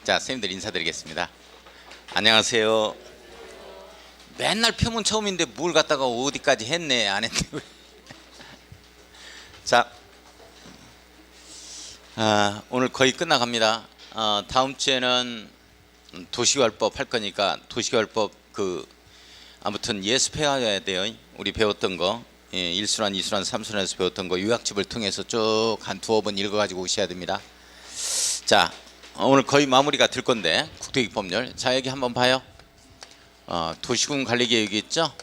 자, 선생님들 인사드리겠습니다. 안녕하세요. 맨날 표문 처음인데 뭘 갖다가 어디까지 했네 안 했네. 자, 오늘 거의 끝나갑니다. 다음 주에는 도시개발법 할 거니까 도시개발법 아무튼 예습해야 돼요. 우리 배웠던 거 1순환, 2순환, 3순환에서 배웠던 거 요약집을 통해서 쭉 한 두어 번 읽어가지고 오셔야 됩니다. 자, 오늘 거의 마무리가 될 건데 국토기법률. 자, 여기 한번 봐요. 도시군 관리계획이 있죠.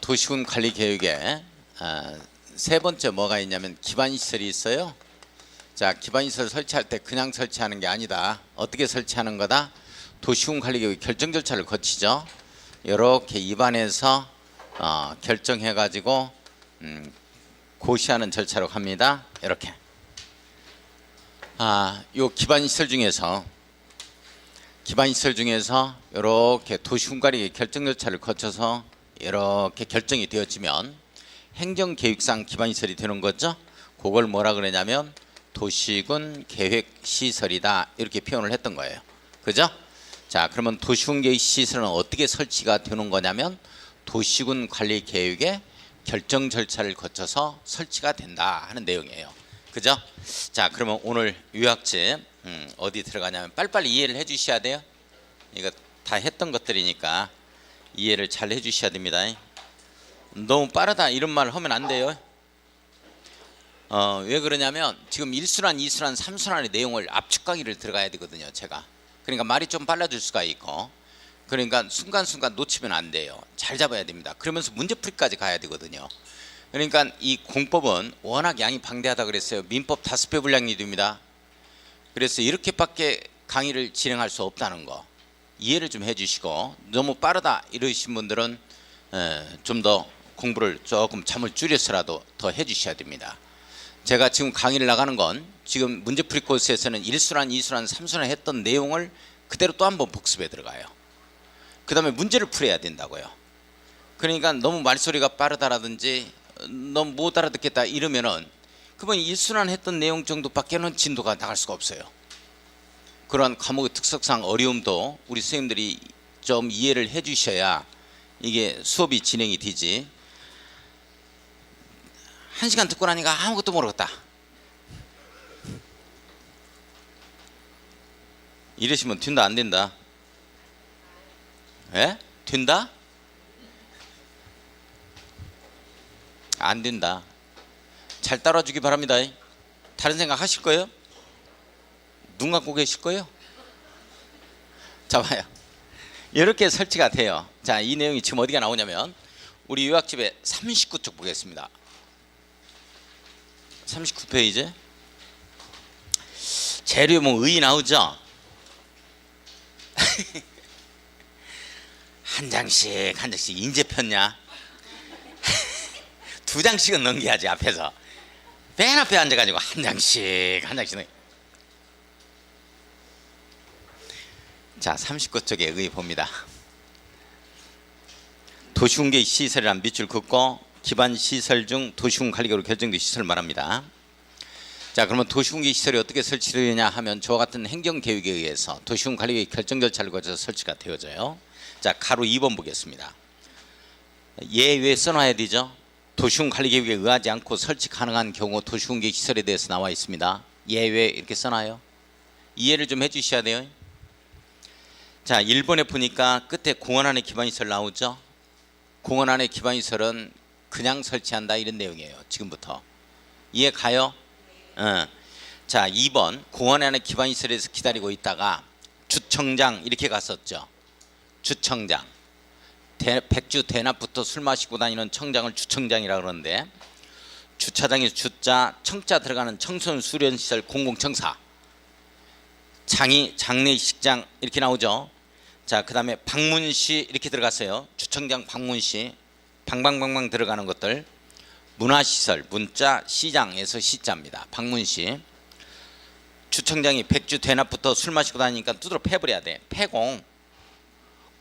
도시군 관리계획에 세 번째 뭐가 있냐면 기반시설이 있어요. 자, 기반시설 설치할 때 그냥 설치하는 게 아니다. 어떻게 설치하는 거다? 도시군 관리계획 결정 절차를 거치죠. 이렇게 입안해서 결정해 가지고 고시하는 절차로 갑니다. 이렇게. 요 기반시설 중에서 이렇게 도시군 관리계획 결정 절차를 거쳐서 이렇게 결정이 되어지면 행정계획상 기반시설이 되는 거죠. 그걸 뭐라 그러냐면 도시군 계획시설이다, 이렇게 표현을 했던 거예요. 그죠? 자, 그러면 도시군 계획시설은 어떻게 설치가 되는 거냐면 도시군 관리계획의 결정 절차를 거쳐서 설치가 된다 하는 내용이에요. 그죠? 자, 그러면 오늘 요약집 어디 들어가냐면 빨리빨리 이해를 해 주셔야 돼요. 이거 다 했던 것들이니까 이해를 잘 해 주셔야 됩니다. 너무 빠르다 이런 말 하면 안 돼요. 왜 그러냐면 지금 1순환, 2순환, 3순환의 내용을 압축하기를 들어가야 되거든요, 제가. 그러니까 말이 좀 빨라질 수가 있고, 그러니까 순간순간 놓치면 안 돼요. 잘 잡아야 됩니다. 그러면서 문제풀이까지 가야 되거든요. 그러니까 이 공법은 워낙 양이 방대하다 그랬어요. 민법 5배 분량이 됩니다. 그래서 이렇게밖에 강의를 진행할 수 없다는 거 이해를 좀 해주시고, 너무 빠르다 이러신 분들은 좀 더 공부를 조금 잠을 줄여서라도 더 해주셔야 됩니다. 제가 지금 강의를 나가는 건 지금 문제풀이 코스에서는 1순환, 2순환, 3순환 했던 내용을 그대로 또 한번 복습에 들어가요. 그 다음에 문제를 풀어야 된다고요. 그러니까 너무 말소리가 빠르다라든지 너무 못 알아듣겠다 이러면은 그건 1순환 했던 내용 정도밖에는 진도가 나갈 수가 없어요. 그런 과목의 특성상 어려움도 우리 선생님들이 좀 이해를 해 주셔야 이게 수업이 진행이 되지. 1시간 듣고 나니까 아무것도 모르겠다 이러시면 된다 안 된다? 예? 된다? 안 된다. 잘 따라주기 바랍니다. 다른 생각 하실 거예요? 눈 감고 계실 거예요? 자, 봐요. 이렇게 설치가 돼요. 자, 이 내용이 지금 어디가 나오냐면 우리 요약집에 39쪽 보겠습니다. 39페이지. 재료 뭐 의 나오죠? 한 장씩 인제 폈냐? 2장씩은 넘겨야지. 앞에서 맨 앞에 앉아가지고 한 장씩 자, 39쪽에 의 봅니다. 도시군계획 시설이란 밑줄 긋고 기반 시설 중 도시군 관리계획으로 결정된 시설을 말합니다. 자, 그러면 도시군계획 시설이 어떻게 설치되느냐 하면 저와 같은 행정계획에 의해서 도시군 관리계획 결정 절차를 거쳐서 설치가 되어져요. 자, 가로 2번 보겠습니다. 예외 써놔야 되죠. 도시군 관리계획에 의하지 않고 설치 가능한 경우 도시군계획 시설에 대해서 나와 있습니다. 예외 이렇게 써놔요. 이해를 좀 해주셔야 돼요. 자, 1번에 보니까 끝에 공원 안에 기반시설 나오죠. 공원 안에 기반시설은 그냥 설치한다 이런 내용이에요. 지금부터 이해 가요? 자, 2번 공원 안에 기반시설에서 기다리고 있다가 주청장 이렇게 갔었죠. 주청장, 백주 대낮부터 술 마시고 다니는 청장을 주청장이라 그러는데, 주차장에서 주자, 청자 들어가는 청소년 수련시설 공공청사, 장례식장 이렇게 나오죠. 자, 그 다음에 방문시 이렇게 들어갔어요. 주청장 방문시, 방방방방 들어가는 것들. 문화시설, 문자, 시장에서 시자입니다. 방문시. 주청장이 백주 대낮부터 술 마시고 다니니까 두드러 패버려야 돼. 폐공.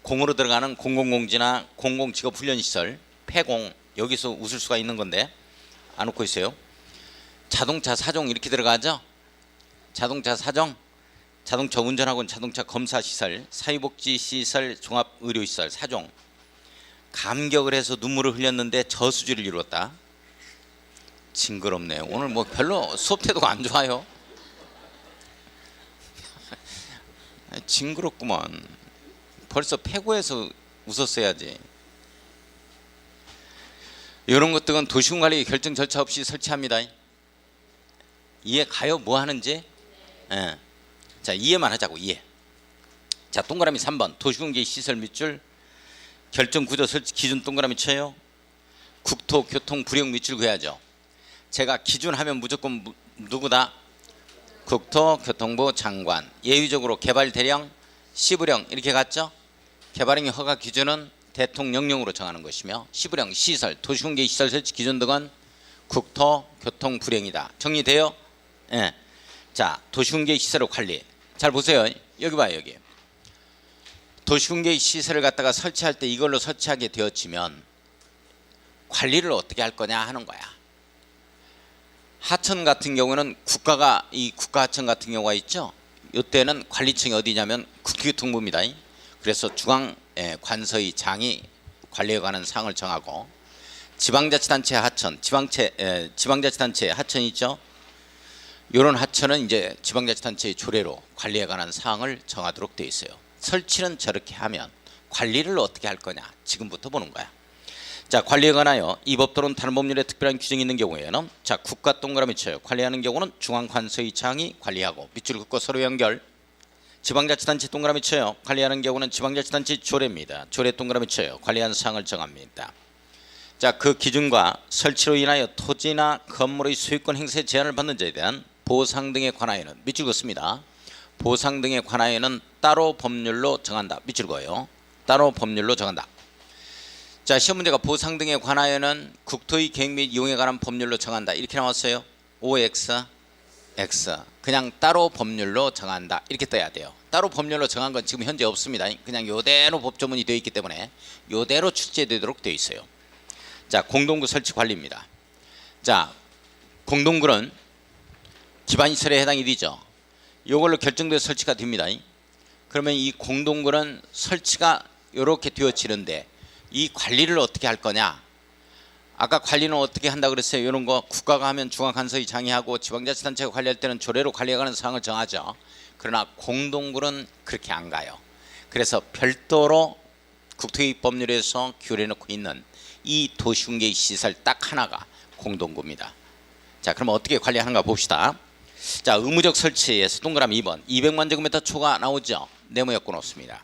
공으로 들어가는 공공공지나 공공직업훈련시설, 폐공. 여기서 웃을 수가 있는 건데 안 웃고 있어요. 자동차 사종 이렇게 들어가죠. 자동차 사종, 자동차 운전학원, 자동차 검사시설, 사회복지시설, 종합의료시설 4종. 감격을 해서 눈물을 흘렸는데 저수지를 이뤘다. 징그럽네요. 오늘 뭐 별로 수업 태도가 안 좋아요. 징그럽구만. 벌써 패고해서 웃었어야지. 이런 것들은 도시군관리 결정 절차 없이 설치합니다. 이해 가요? 뭐 하는지? 예. 자, 이해만 하자고. 이해. 자, 동그라미 3번 도시군계 시설 밑줄 결정 구조 설치 기준 동그라미 쳐요. 국토교통 불용 밑줄 그어야죠. 제가 기준 하면 무조건 누구다? 국토교통부 장관. 예외적으로 개발 대령, 시부령 이렇게 갔죠. 개발행위 허가 기준은 대통령령으로 정하는 것이며 시부령, 시설, 도시군계 시설 설치 기준 등은 국토교통불령이다. 정리돼요? 예. 자, 도시군계 시설의 관리. 잘 보세요. 여기 봐요. 여기. 도시군계 시설을 갖다가 설치할 때 이걸로 설치하게 되어지면 관리를 어떻게 할 거냐 하는 거야. 하천 같은 경우는 국가가 이 국가하천 같은 경우가 있죠. 이때는 관리청이 어디냐면 국토교통부입니다. 그래서 중앙 관서의 장이 관리에 관한 사항을 정하고 지방자치단체 하천, 지방자치단체 하천이 있죠. 이런 하천은 이제 지방자치단체의 조례로 관리에 관한 사항을 정하도록 되어 있어요. 설치는 저렇게 하면 관리를 어떻게 할 거냐 지금부터 보는 거야. 자, 관리에 관하여 이 법 또는 다른 법률에 특별한 규정이 있는 경우에는 자, 국가 동그라미 쳐요. 관리하는 경우는 중앙관서의 장이 관리하고 밑줄 긋고 서로 연결. 지방자치단체 동그라미 쳐요. 관리하는 경우는 지방자치단체 조례입니다. 조례 동그라미 쳐요. 관리하는 사항을 정합니다. 자, 그 기준과 설치로 인하여 토지나 건물의 소유권 행사에 제한을 받는 자에 대한 보상 등에 관하여는 밑줄 긋습니다. 보상 등에 관하여는 따로 법률로 정한다. 밑줄 그어요. 따로 법률로 정한다. 자, 시험 문제가 보상 등에 관하여는 국토의 계획 및 이용에 관한 법률로 정한다. 이렇게 나왔어요. OX, X. 그냥 따로 법률로 정한다. 이렇게 떠야 돼요. 따로 법률로 정한 건 지금 현재 없습니다. 그냥 요대로 법조문이 되어 있기 때문에 요대로 출제되도록 되어 있어요. 자, 공동구 설치 관리입니다. 자, 공동구는 기반시설에 해당이 되죠. 요걸로 결정돼서 설치가 됩니다. 그러면 이 공동구는 설치가 이렇게 되어지는데 이 관리를 어떻게 할 거냐. 아까 관리는 어떻게 한다 그랬어요. 이런 거 국가가 하면 중앙관서의 장이 하고 지방자치단체가 관리할 때는 조례로 관리하는 사항을 정하죠. 그러나 공동구는 그렇게 안 가요. 그래서 별도로 국토기획법률에서 규례해놓고 있는 이 도시군계 시설 딱 하나가 공동구입니다. 자, 그럼 어떻게 관리하는가 봅시다. 자, 의무적 설치에서 동그라미 2번 200만 제곱미터 초과 나오죠. 네모 엮어 놓습니다.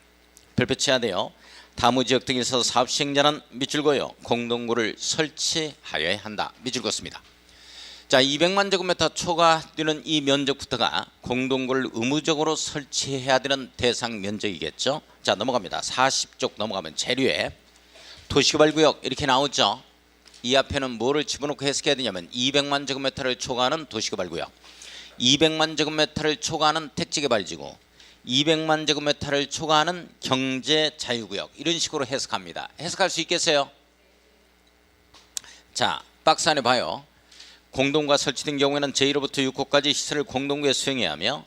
별표 쳐야 돼요. 다무 지역 등에 있어서 사업 시행자는 밑줄 그어요. 공동구를 설치하여야 한다. 밑줄 그었습니다. 자, 200만 제곱미터 초과되는 이 면적부터가 공동구를 의무적으로 설치해야 되는 대상 면적이겠죠. 자, 넘어갑니다. 40쪽 넘어가면 재료에 도시개발구역 이렇게 나오죠. 이 앞에는 뭐를 집어넣고 해석해야 되냐면 200만 제곱미터를 초과하는 도시개발구역, 200만 제곱미터를 초과하는 택지개발지구, 200만 제곱미터를 초과하는 경제자유구역 이런 식으로 해석합니다. 해석할 수 있겠어요? 자, 박스 안에 봐요. 공동구가 설치된 경우에는 제1호부터 6호까지 시설을 공동구에 수행해야 하며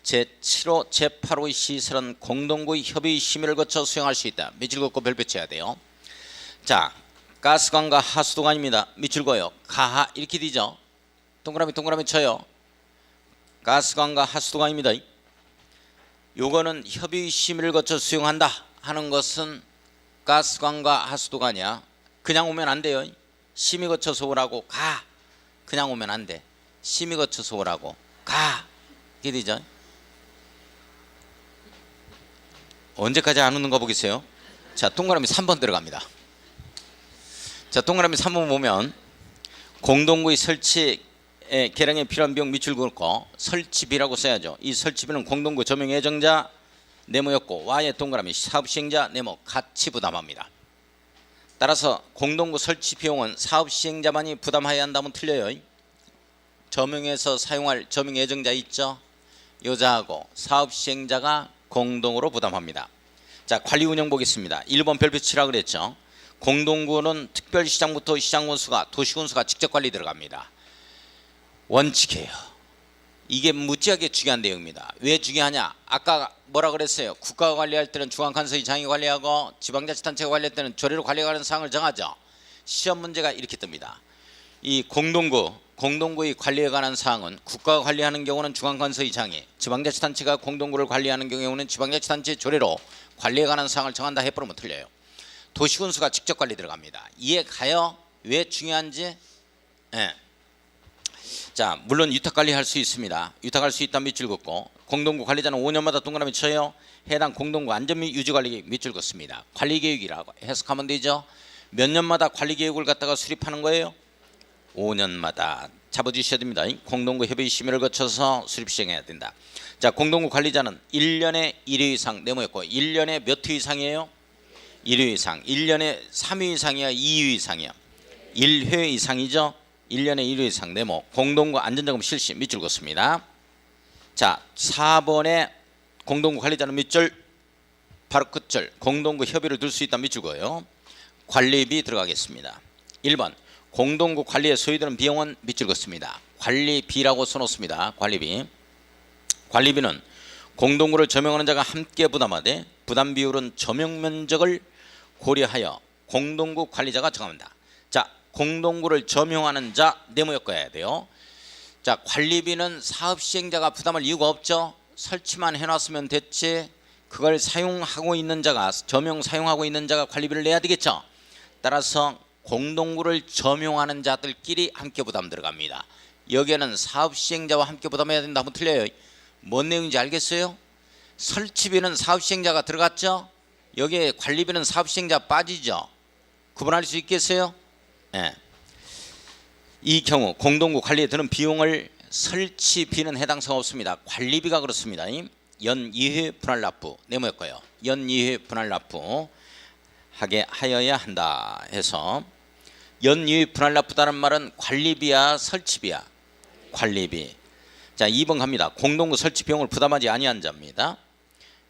제7호, 제8호의 시설은 공동구의 협의 심의를 거쳐 수행할 수 있다. 밑줄 긋고 별표 쳐야 돼요. 자, 가스관과 하수도관입니다. 밑줄 그어요. 가하 이렇게 되죠. 동그라미 쳐요. 가스관과 하수도관입니다. 요거는 협의 심의를 거쳐 수용한다 하는 것은 가스관과 하수도관이야. 그냥 오면 안 돼요. 심의 거쳐서 오라고 가. 그냥 오면 안 돼. 심의 거쳐서 오라고 가. 이게 되죠. 언제까지 안 오는 거 보겠어요. 자, 동그라미 3번 들어갑니다. 자, 동그라미 3번 보면 공동구의 설치 개량에 필요한 비용 밑줄 긋고 설치비라고 써야죠. 이 설치비는 공동구 조명 예정자 네모였고 Y의 동그라미 사업시행자 네모 같이 부담합니다. 따라서 공동구 설치 비용은 사업시행자만이 부담해야 한다면 틀려요. 조명에서 사용할 조명 예정자 있죠. 여자하고 사업시행자가 공동으로 부담합니다. 자, 관리 운영 보겠습니다. 1번 별표 치라 그랬죠. 공동구는 특별시장부터 시장군수가 도시군수가 직접 관리 들어갑니다. 원칙이에요. 이게 무지하게 중요한 내용입니다. 왜 중요하냐? 아까 뭐라 그랬어요? 국가가 관리할 때는 중앙관서의장이 관리하고 지방자치단체가 관리할 때는 조례로 관리하는 사항을 정하죠. 시험 문제가 이렇게 뜹니다. 이 공동구의 관리에 관한 사항은 국가가 관리하는 경우는 중앙관서의장이, 지방자치단체가 공동구를 관리하는 경우에는 지방자치단체 조례로 관리에 관한 사항을 정한다 해버리면 틀려요. 도시군수가 직접 관리 들어갑니다. 이해 가요? 왜 중요한지? 예. 자, 물론 위탁관리할 수 있습니다. 위탁할 수 있다면 밑줄 긋고, 공동구 관리자는 5년마다 동그라미 쳐요. 해당 공동구 안전 및 유지관리 밑줄 긋습니다. 관리계획이라고 해석하면 되죠. 몇 년마다 관리계획을 갖다가 수립하는 거예요? 5년마다 잡아주셔야 됩니다. 공동구 협의 심의를 거쳐서 수립 시행해야 된다. 자, 공동구 관리자는 1년에 1회 이상 네모였고, 1년에 몇 회 이상이에요? 1회 이상. 1년에 3회 이상이야, 2회 이상이야? 1회 이상이죠. 1년에 1회 이상 네모. 공동구 안전점검 실시 밑줄 긋습니다. 자, 4번에 공동구 관리자는 밑줄, 바로 끝줄. 공동구 협의를 둘 수 있다 밑줄 그어요. 관리비 들어가겠습니다. 1번 공동구 관리에 소요되는 비용은 밑줄 긋습니다. 관리비라고 써놓습니다. 관리비. 관리비는 공동구를 점용하는 자가 함께 부담하되 부담 비율은 점용 면적을 고려하여 공동구 관리자가 정합니다. 자, 공동구를 점용하는 자 네모였어야 돼요. 자, 관리비는 사업 시행자가 부담할 이유가 없죠. 설치만 해놨으면 됐지. 그걸 사용하고 있는 자가, 점용 사용하고 있는 자가 관리비를 내야 되겠죠. 따라서 공동구를 점용하는 자들끼리 함께 부담 들어갑니다. 여기에는 사업 시행자와 함께 부담해야 된다 하면 틀려요. 뭔 내용인지 알겠어요? 설치비는 사업 시행자가 들어갔죠. 여기에 관리비는 사업 시행자 빠지죠. 구분할 수 있겠어요? 네. 이 경우 공동구 관리에 드는 비용을 설치비는 해당 사항 없습니다. 관리비가 그렇습니다. 연 2회 분할 납부 네모였고요. 연 2회 분할 납부 하게 하여야 한다 해서, 연 2회 분할 납부다는 말은 관리비야 설치비야? 관리비. 자, 2번 갑니다. 공동구 설치 비용을 부담하지 아니한 자입니다.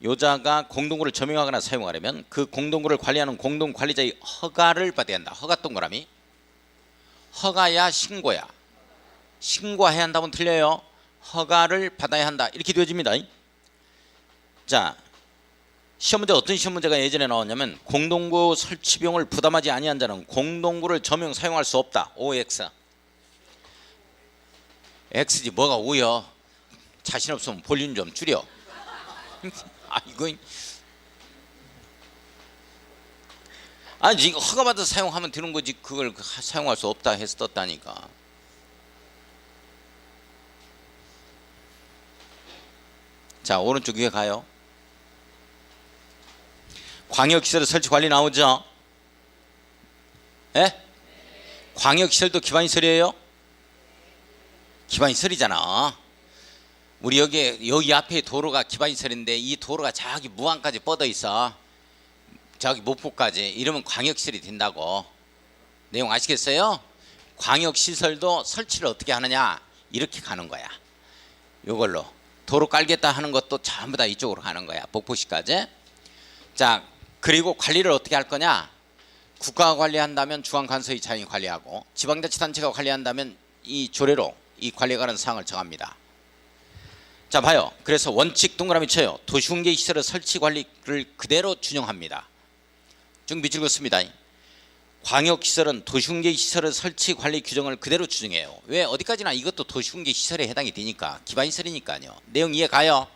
요자가 공동구를 점용하거나 사용하려면 그 공동구를 관리하는 공동관리자의 허가를 받아야 한다. 허가 동그라미. 허가야 신고야? 신고해야 한다면 틀려요. 허가를 받아야 한다. 이렇게 되어집니다. 자, 시험 문제 어떤 시험 문제가 예전에 나왔냐면, 공동구 설치 비용을 부담하지 아니한 자는 공동구를 점용 사용할 수 없다. OX. X지 뭐가 O여. 자신 없으면 볼륨 좀 줄여. 아, 이거 아니, 이거 허가받아서 사용하면 되는 거지, 그걸 사용할 수 없다 해서 떴다니까. 자, 오른쪽 위에 가요. 광역시설 설치 관리 나오죠? 예? 광역시설도 기반시설이에요? 기반시설이잖아. 우리 여기 앞에 도로가 기반시설인데 이 도로가 저기 무안까지 뻗어 있어. 저기 목포까지. 이러면 광역시설이 된다고. 내용 아시겠어요? 광역시설도 설치를 어떻게 하느냐, 이렇게 가는 거야. 이걸로 도로 깔겠다 하는 것도 전부 다 이쪽으로 가는 거야. 목포시까지. 자, 그리고 관리를 어떻게 할 거냐. 국가가 관리한다면 중앙관서의장이 관리하고, 지방자치단체가 관리한다면 이 조례로 이 관리에 관한 사항을 정합니다. 자, 봐요. 그래서 원칙 동그라미 쳐요. 도시훈계 시설의 설치 관리를 그대로 준용합니다. 쭉 밑줄 긋습니다. 광역시설은 도시훈계 시설의 설치 관리 규정을 그대로 준용해요. 왜? 어디까지나 이것도 도시훈계 시설에 해당이 되니까, 기반시설이니까요. 내용 이해 가요?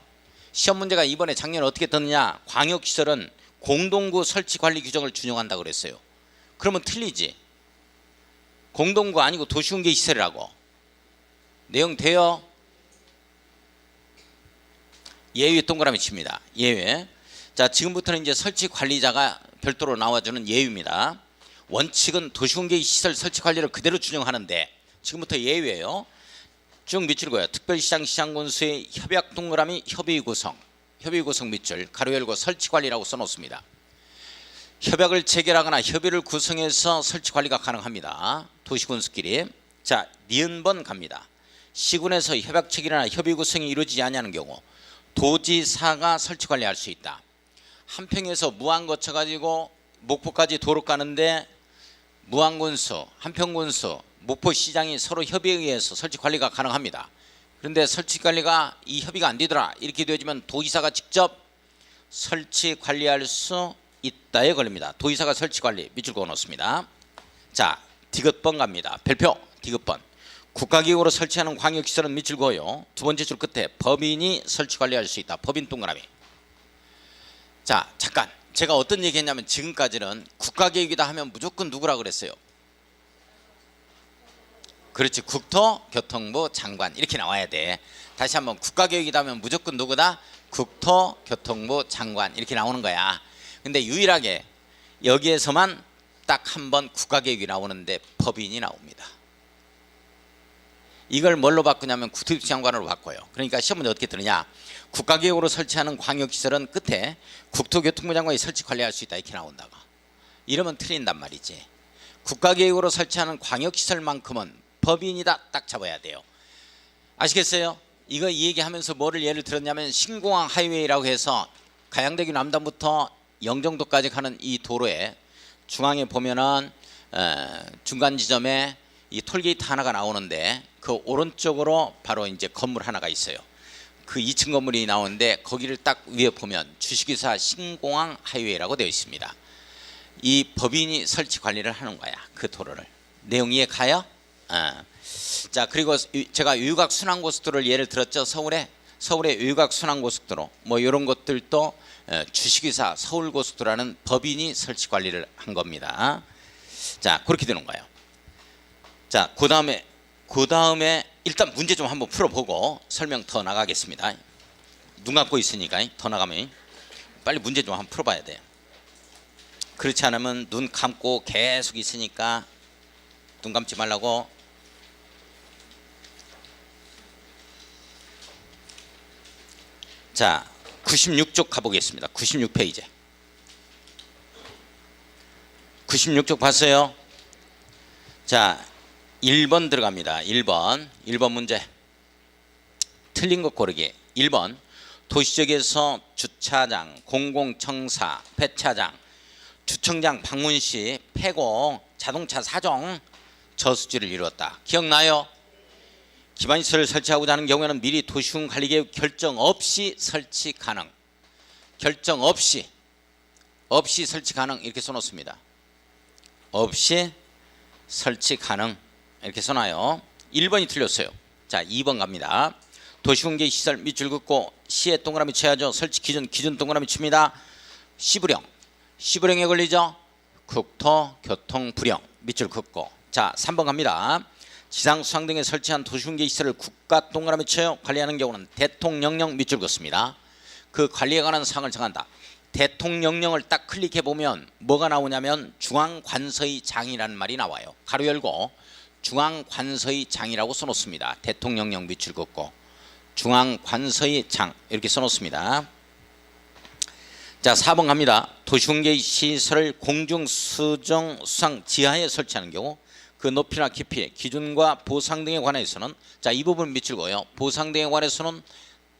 시험 문제가 이번에 작년에 어떻게 떴느냐. 광역시설은 공동구 설치 관리 규정을 준용한다고 그랬어요. 그러면 틀리지. 공동구 아니고 도시훈계 시설이라고. 내용 돼요? 예외 동그라미 칩니다. 예외. 자, 지금부터는 이제 설치 관리자가 별도로 나와주는 예외입니다. 원칙은 도시훈계 시설 설치 관리를 그대로 준용하는데 지금부터 예외예요. 쭉 밑줄 그어요. 특별시장 시장군수의 협약 동그라미 협의 구성. 협의 구성 밑줄 가로 열고 설치 관리라고 써놓습니다. 협약을 체결하거나 협의를 구성해서 설치 관리가 가능합니다. 도시군수끼리. 자, 니은번 갑니다. 시군에서 협약 체결이나 협의 구성이 이루어지지 않냐는 경우 도지사가 설치 관리할 수 있다. 한평에서 무안 거쳐가지고 목포까지 도로 가는데 무안군수, 한평군수, 목포시장이 서로 협의에 의해서 설치 관리가 가능합니다. 그런데 설치 관리가 이 협의가 안 되더라 이렇게 되어지면 도지사가 직접 설치 관리할 수 있다에 걸립니다. 도지사가 설치 관리 밑줄 그어 놓습니다. 자, 디귿번 갑니다. 별표 디귿번. 국가기구로 설치하는 광역시설은 밑줄 그어요. 두 번째 줄 끝에 법인이 설치 관리할 수 있다. 법인 동그라미. 자, 잠깐 제가 어떤 얘기했냐면 지금까지는 국가계획이다 하면 무조건 누구라 그랬어요? 그렇지, 국토교통부 장관 이렇게 나와야 돼. 다시 한번 국가계획이다 하면 무조건 누구다? 국토교통부 장관 이렇게 나오는 거야. 근데 유일하게 여기에서만 딱 한 번 국가계획이 나오는데 법인이 나옵니다. 이걸 뭘로 바꾸냐면 국토교통부 장관으로 바꿔요. 그러니까 시험 문제 어떻게 들으냐, 국가계획으로 설치하는 광역시설은 끝에 국토교통부 장관이 설치 관리할 수 있다 이렇게 나온다고. 이러면 틀린단 말이지. 국가계획으로 설치하는 광역시설만큼은 법인이다 딱 잡아야 돼요. 아시겠어요? 이거 이 얘기하면서 뭐를 예를 들었냐면 신공항 하이웨이라고 해서 가양대교 남단부터 영종도까지 가는 이 도로에 중앙에 보면은 중간 지점에 이 톨게이트 하나가 나오는데 그 오른쪽으로 바로 이제 건물 하나가 있어요. 그 2층 건물이 나오는데 거기를 딱 위에 보면 주식회사 신공항 하이웨이라고 되어 있습니다. 이 법인이 설치 관리를 하는 거야. 그 도로를. 내용 이해 가요? 자, 그리고 제가 유곽 순환고속도로를 예를 들었죠. 서울의 유곽 순환고속도로 뭐 이런 것들도 주식회사 서울고속도로라는 법인이 설치 관리를 한 겁니다. 자, 그렇게 되는 거예요. 자, 그 다음에 일단 문제 좀 한번 풀어보고 설명 더 나가겠습니다. 눈 감고 있으니까 더 나가면 빨리 문제 좀 한번 풀어봐야 돼요. 그렇지 않으면 눈 감고 계속 있으니까 눈 감지 말라고. 자, 96쪽 가보겠습니다. 96페이지. 96쪽 봤어요? 자, 1번 들어갑니다. 1번 문제. 틀린 것 고르기. 1번 도시적에서 주차장, 공공청사, 폐차장, 주청장 방문시, 폐공, 자동차 사종, 저수지를 이루었다. 기억나요? 기반시설을 설치하고자 하는 경우에는 미리 도시군 관리계획 결정 없이 설치 가능. 결정 없이 설치 가능 이렇게 써놓습니다. 없이 설치 가능 이렇게 써놔요. 1번이 틀렸어요. 자, 2번 갑니다. 도시공개 시설 밑줄 긋고 시에 동그라미 쳐야죠. 설치 기준 동그라미 칩니다. 시부령에 걸리죠. 국토교통부령 밑줄 긋고. 자, 3번 갑니다. 지상 수상 등에 설치한 도시공개 시설을 국가 동그라미 쳐요. 관리하는 경우는 대통령령 밑줄 긋습니다. 그 관리에 관한 사항을 정한다. 대통령령을 딱 클릭해 보면 뭐가 나오냐면 중앙관서의 장이라는 말이 나와요. 가로 열고 중앙관서의 장이라고 써놓습니다. 대통령령 밑줄 긋고 중앙관서의 장 이렇게 써놓습니다. 자, 4번 갑니다. 도시공개 시설을 공중수정 수상 지하에 설치하는 경우 그 높이나 깊이, 기준과 보상 등에 관해서는 자, 이 부분 밑줄 그어요. 보상 등에 관해서는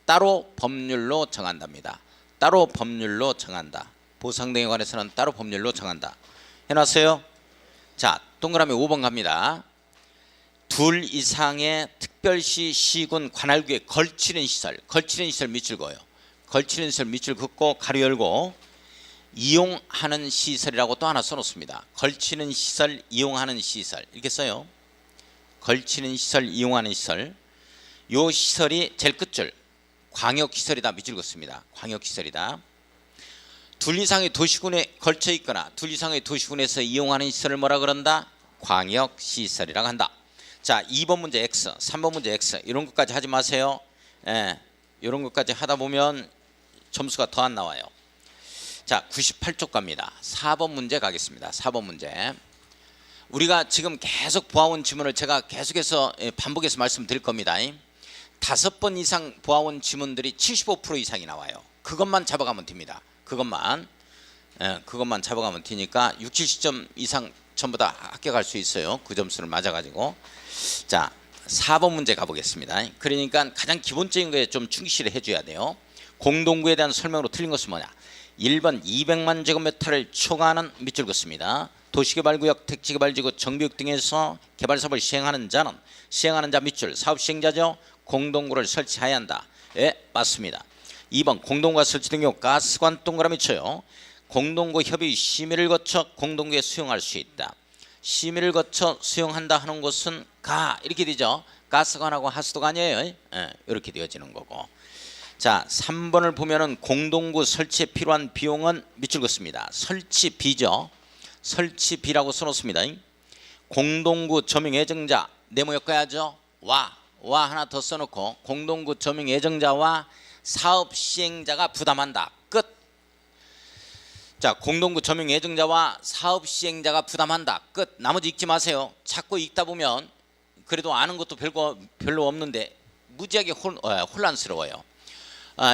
따로 법률로 정한답니다. 따로 법률로 정한다. 보상 등에 관해서는 따로 법률로 정한다. 해놨어요? 자, 동그라미 5번 갑니다. 둘 이상의 특별시, 시군, 관할구에 걸치는 시설 밑줄 그어요. 걸치는 시설 밑줄 긋고 가로 열고 이용하는 시설이라고 또 하나 써놓습니다. 걸치는 시설, 이용하는 시설 이렇게 써요. 걸치는 시설, 이용하는 시설. 요 시설이 제일 끝줄 광역시설이다 밑줄 긋습니다. 광역시설이다. 둘 이상의 도시군에 걸쳐 있거나 둘 이상의 도시군에서 이용하는 시설을 뭐라 그런다? 광역시설이라고 한다. 자, 2번 문제 X, 3번 문제 X 이런 것까지 하지 마세요. 이런 것까지 하다 보면 점수가 더 안 나와요. 자, 98쪽 갑니다. 4번 문제 가겠습니다. 4번 문제. 우리가 지금 계속 보아온 지문을 제가 계속해서 반복해서 말씀드릴 겁니다. 5번 이상 보아온 지문들이 75% 이상이 나와요. 그것만 잡아가면 됩니다. 그것만 잡아가면 되니까 60, 70점 이상 전부 다 합격할 수 있어요. 그 점수를 맞아가지고. 자, 4번 문제 가보겠습니다. 그러니까 가장 기본적인 거에 좀 충실히 해줘야 돼요. 공동구에 대한 설명으로 틀린 것은 뭐냐? 1번 200만 제곱미터를 초과하는 밑줄 긋습니다. 도시개발구역, 택지개발지구, 정비역 등에서 개발사업을 시행하는 자는 시행하는 자 밑줄 사업 시행자죠. 공동구를 설치해야 한다. 예, 맞습니다. 2번 공동구가 설치된 경우 가스관 동그라미 쳐요. 공동구 협의 심의를 거쳐 공동구에 수용할 수 있다. 심의를 거쳐 수용한다 하는 것은 가 이렇게 되죠. 가스관하고 하수도가 아니에요. 예, 이렇게 되어지는 거고. 자, 3번을 보면은 공동구 설치에 필요한 비용은 밑줄 긋습니다. 설치비죠. 설치비라고 써놓습니다. 공동구 점용 예정자 네모 엮어야죠. 와 하나 더 써놓고 공동구 점용 예정자와 사업 시행자가 부담한다. 끝. 자, 공동구 점용 예정자와 사업 시행자가 부담한다. 끝. 나머지 읽지 마세요. 자꾸 읽다 보면 그래도 아는 것도 별로 없는데 무지하게 혼란스러워요.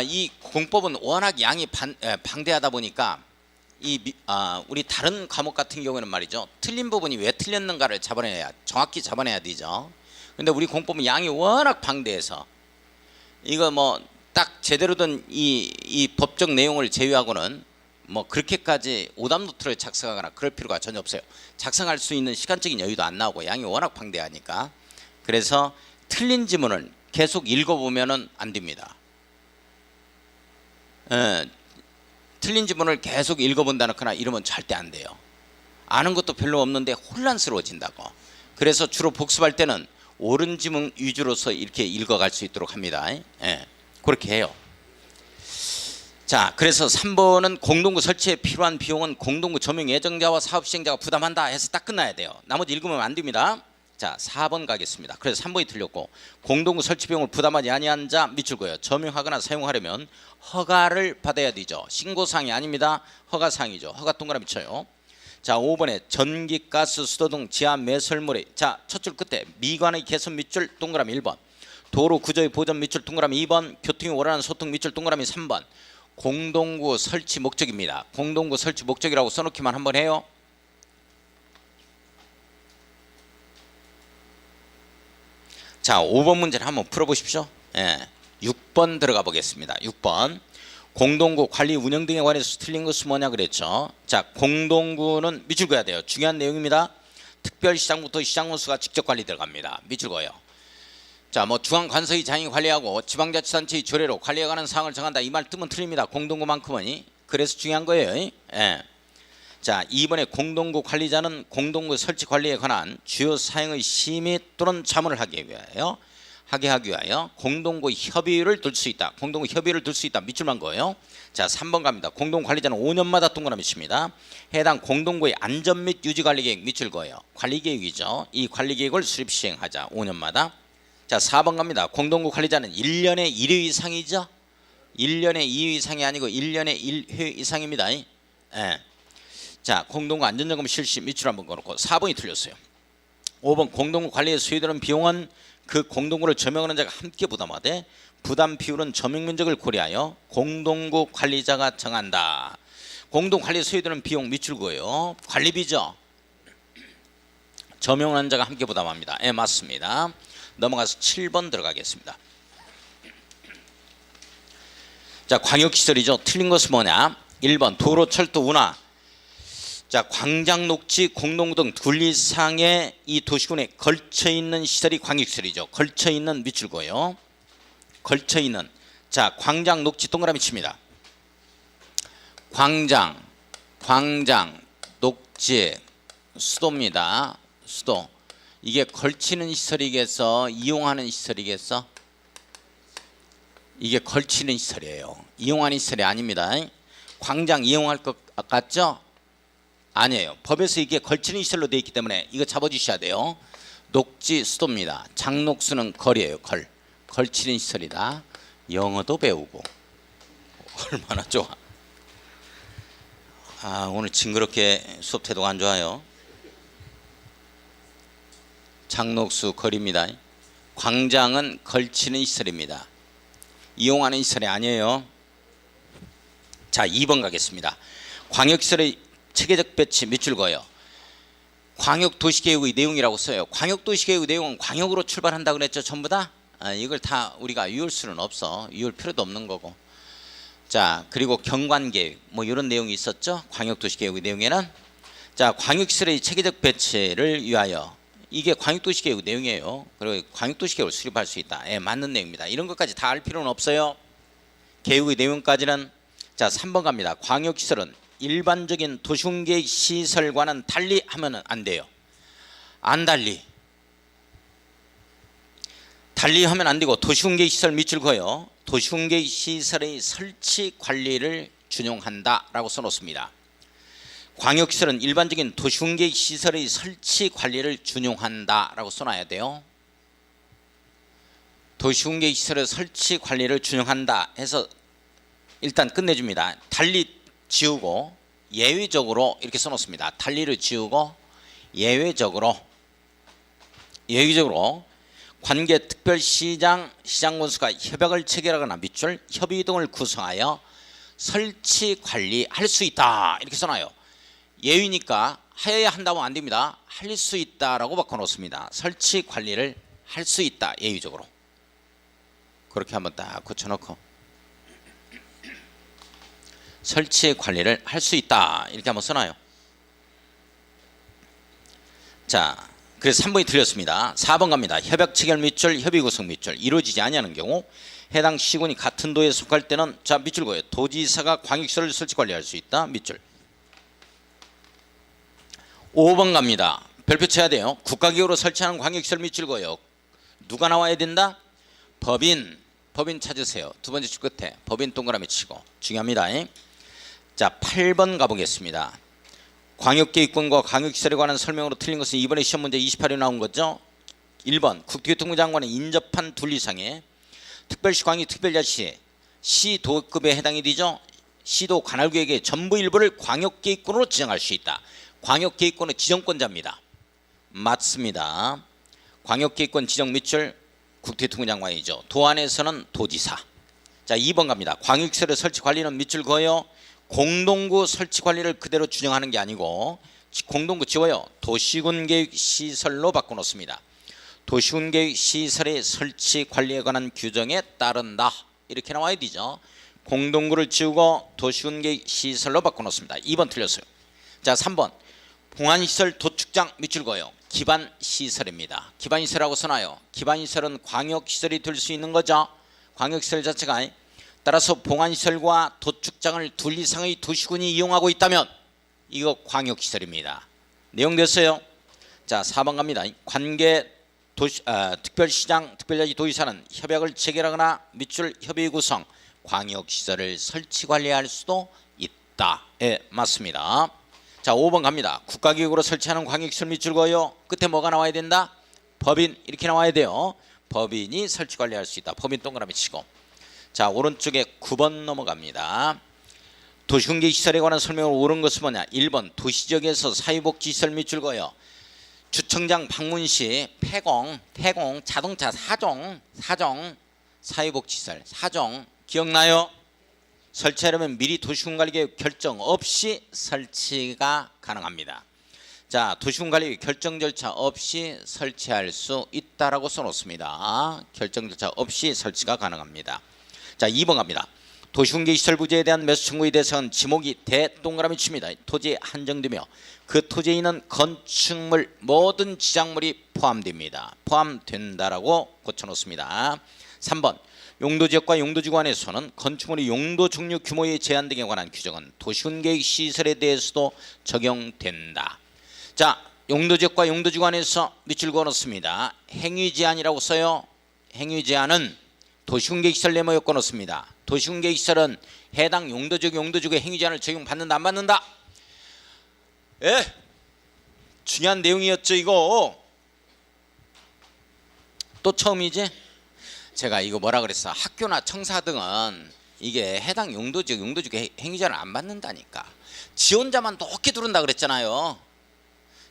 이 공법은 워낙 양이 방대하다 보니까 우리 다른 과목 같은 경우에는 말이죠. 틀린 부분이 왜 틀렸는가를 정확히 잡아내야 되죠. 근데 우리 공법은 양이 워낙 방대해서 이거 뭐 딱 제대로 된 이 법적 내용을 제외하고는 뭐 그렇게까지 오답 노트를 작성하거나 그럴 필요가 전혀 없어요. 작성할 수 있는 시간적인 여유도 안 나오고 양이 워낙 방대하니까. 그래서 틀린 지문을 계속 읽어보면은 안 됩니다. 틀린 지문을 계속 읽어본다거나 이러면 절대 안 돼요. 아는 것도 별로 없는데 혼란스러워진다고. 그래서 주로 복습할 때는 옳은 지문 위주로서 이렇게 읽어갈 수 있도록 합니다. 예, 그렇게 해요. 자, 그래서 3번은 공동구 설치에 필요한 비용은 공동구 점용 예정자와 사업 시행자가 부담한다 해서 딱 끝나야 돼요. 나머지 읽으면 안 됩니다. 자, 4번 가겠습니다. 그래서 3번이 틀렸고 공동구 설치 비용을 부담하지 아니한 자 밑줄 그어요. 점용하거나 사용하려면 허가를 받아야 되죠. 신고사항이 아닙니다. 허가사항이죠. 허가 동그라미 쳐요. 자, 5번에 전기, 가스, 수도 등 지하 매설물의 자, 첫 줄 끝에 미관의 개선 밑줄 동그라미 1번, 도로 구조의 보전 밑줄 동그라미 2번, 교통이 원활한 소통 밑줄 동그라미 3번. 공동구 설치 목적입니다. 공동구 설치 목적이라고 써놓기만 한번 해요. 자, 5번 문제를 한번 풀어보십시오. 예, 6번 들어가 보겠습니다. 6번 공동구 관리 운영 등에 관해서 틀린 것은 뭐냐 그랬죠. 자, 공동구는 밑줄 그어야 돼요. 중요한 내용입니다. 특별시장부터 시장원수가 직접 관리 들어갑니다. 밑줄 그어요. 자, 뭐 중앙관서의 장이 관리하고 지방자치단체의 조례로 관리에 관한 사항을 정한다. 이 말 뜻은 틀립니다. 공동구만큼은. 그래서 중요한 거예요. 예. 자, 2번에 공동구 관리자는 공동구 설치 관리에 관한 주요 사항의 심의 또는 자문을 하기 위하여 공동구 협의를 둘 수 있다. 공동구 협의를 둘 수 있다. 밑줄만 거예요. 자, 3번 갑니다. 공동구 관리자는 5년마다 동그라미 칩니다. 해당 공동구의 안전 및 유지 관리 계획 밑줄 거예요. 관리 계획이죠. 이 관리 계획을 수립 시행하자. 5년마다. 자, 4번 갑니다. 공동구 관리자는 1년에 1회 이상이죠. 1년에 2회 이상이 아니고 1년에 1회 이상입니다. 예. 자, 공동구 안전점검 실시 밑줄 한번 걸어놓고 4번이 틀렸어요. 5번 공동구 관리에 소요되는 비용은 그 공동구를 점용하는 자가 함께 부담하되 부담 비율은 점용 면적을 고려하여 공동구 관리자가 정한다. 공동 관리에 소요되는 비용 밑줄 그어요. 관리비죠. 점용하는 자가 함께 부담합니다. 예, 맞습니다. 넘어가서 7번 들어가겠습니다. 자, 광역시설이죠. 틀린 것은 뭐냐. 1번 도로, 철도, 운하. 자, 광장, 녹지, 공동구 등 둘리상의 이 도시군에 걸쳐있는 시설이 광역시설이죠. 걸쳐있는 밑줄 그어요. 걸쳐있는. 자, 광장, 녹지 동그라미 칩니다. 광장, 녹지, 수도입니다. 수도. 이게 걸치는 시설이겠어? 이용하는 시설이겠어? 이게 걸치는 시설이에요. 이용하는 시설이 아닙니다. 광장 이용할 것 같죠? 아니에요. 법에서 이게 걸치는 시설로 되어 있기 때문에 이거 잡아주셔야 돼요. 녹지, 수도입니다. 장녹수는 걸이에요. 걸치는 시설이다. 영어도 배우고 얼마나 좋아. 오늘 징그럽게 수업 태도가 안 좋아요. 장녹수 거리입니다. 광장은 걸치는 시설입니다. 이용하는 시설이 아니에요. 자, 2번 가겠습니다. 광역시설의 체계적 배치 밑줄 그어요. 광역도시계획의 내용이라고 써요. 광역도시계획의 내용은 광역으로 출발한다 그랬죠. 전부 다. 이걸 다 우리가 외울 수는 없어. 외울 필요도 없는 거고. 자, 그리고 경관계획 뭐 이런 내용이 있었죠. 광역도시계획의 내용에는. 자, 광역시설의 체계적 배치를 위하여, 이게 광역도시계획 내용이에요. 그리고 광역도시계획을 수립할 수 있다. 예, 맞는 내용입니다. 이런 것까지 다 알 필요는 없어요. 계획의 내용까지는. 자, 3번 갑니다. 광역시설은 일반적인 도시계획 시설과는 달리 하면 안 돼요. 안 달리 하면 안 되고, 도시계획 시설 밑줄 그어요. 도시계획 시설의 설치 관리를 준용한다라고 써놓습니다. 광역시설은 일반적인 도시계획 시설의 설치 관리를 준용한다라고 써놔야 돼요. 도시계획 시설의 설치 관리를 준용한다 해서 일단 끝내줍니다. 달리 지우고 예외적으로 이렇게 써놓습니다. 달리를 지우고 예외적으로 관계 특별시장 시장군수가 협약을 체결하거나 밑줄 협의 등을 구성하여 설치 관리할 수 있다 이렇게 써놔요. 예외니까 하여야 한다면 안 됩니다. 할 수 있다라고 바꿔놓습니다. 설치 관리를 할 수 있다, 예외적으로. 그렇게 한번 딱 고쳐놓고 설치 관리를 할 수 있다 이렇게 한번 써놔요. 자, 그래서 3번이 틀렸습니다. 4번 갑니다. 협약 체결 밑줄 협의 구성 밑줄 이루어지지 아니하는 경우 해당 시군이 같은 도에 속할 때는, 자, 밑줄 그어요. 도지사가 광역시설을 설치 관리할 수 있다, 밑줄. 5번 갑니다. 별표 쳐야 돼요. 국가기구로 설치하는 광역시설 밑줄 그어요. 누가 나와야 된다? 법인 찾으세요. 두 번째 줄 끝에 법인 동그라미 치고. 중요합니다. 자, 8번 가보겠습니다. 광역계획권과 광역시설에 관한 설명으로 틀린 것은 이번에 시험 문제 28에 나온 거죠. 1번 국토교통부 장관의 인접한 둘 이상의 특별시 광역 특별자치 시도급에 해당이 되죠. 시도 관할구역의 전부 일부를 광역계획권으로 지정할 수 있다. 광역계획권의 지정권자입니다. 맞습니다. 광역계획권 지정 밑줄 국토교통부 장관이죠. 도안에서는 도지사. 자, 2번 갑니다. 광역시설의 설치 관리는 밑줄 그어요. 공동구 설치 관리를 그대로 준용하는 게 아니고 공동구 지워요. 도시군계획 시설로 바꿔놓습니다. 도시군계획 시설의 설치 관리에 관한 규정에 따른다 이렇게 나와야 되죠. 공동구를 지우고 도시군계획 시설로 바꿔놓습니다. 2번 틀렸어요. 자, 3번 봉안시설 도축장 밑줄 그어요. 기반시설입니다. 기반시설이라고 써놔요. 기반시설은 광역시설이 될 수 있는 거죠. 광역시설 자체가. 따라서 봉안시설과 도축장을 둘 이상의 도시군이 이용하고 있다면 이거 광역시설입니다. 내용 됐어요? 자, 4번 갑니다. 관계 특별시장 특별자치 도지사는 협약을 체결하거나 밑줄 협의 구성 광역시설을 설치 관리할 수도 있다. 예, 맞습니다. 자, 5번 갑니다. 국가기구로 설치하는 광역시설 밑줄 그어요. 끝에 뭐가 나와야 된다? 법인 이렇게 나와야 돼요. 법인이 설치 관리할 수 있다. 법인 동그라미 치고. 자, 오른쪽에 9번 넘어갑니다. 도시군계획 시설에 관한 설명을 옳은 것은 뭐냐? 1번 도시지역에서 사회복지시설 밑줄 그어요. 주청장 방문 시 폐공 자동차 사종 사회복지시설 사종 기억나요? 설치하려면 미리 도시군관리계획 결정 없이 설치가 가능합니다. 자, 도시군관리계획 결정 절차 없이 설치할 수 있다라고 써놓습니다. 결정 절차 없이 설치가 가능합니다. 자, 2번 갑니다. 도시군계획 시설 부지에 대한 매수 청구에 대해서는 지목이 대동그라미 칩니다. 토지에 한정되며 그 토지에 있는 건축물 모든 지작물이 포함된다라고 고쳐놓습니다. 3번 용도지역과 용도지구 안에서는 건축물의 용도 종류 규모의 제한 등에 관한 규정은 도시군계획 시설에 대해서도 적용된다. 자, 용도지역과 용도지구 안에서 밑줄 그어놓습니다. 행위제한이라고 써요. 행위제한은 도시군계획 시설 내모에 꺼놓습니다. 도시군계획 시설은 해당 용도지역 용도지구의 행위제한을 적용받는다 안 받는다? 예, 중요한 내용이었죠. 이거 또 처음이지? 제가 이거 뭐라 그랬어? 학교나 청사 등은 이게 해당 용도지역 용도지구 행위제한을 안 받는다니까. 지원자만 높게 두른다 그랬잖아요.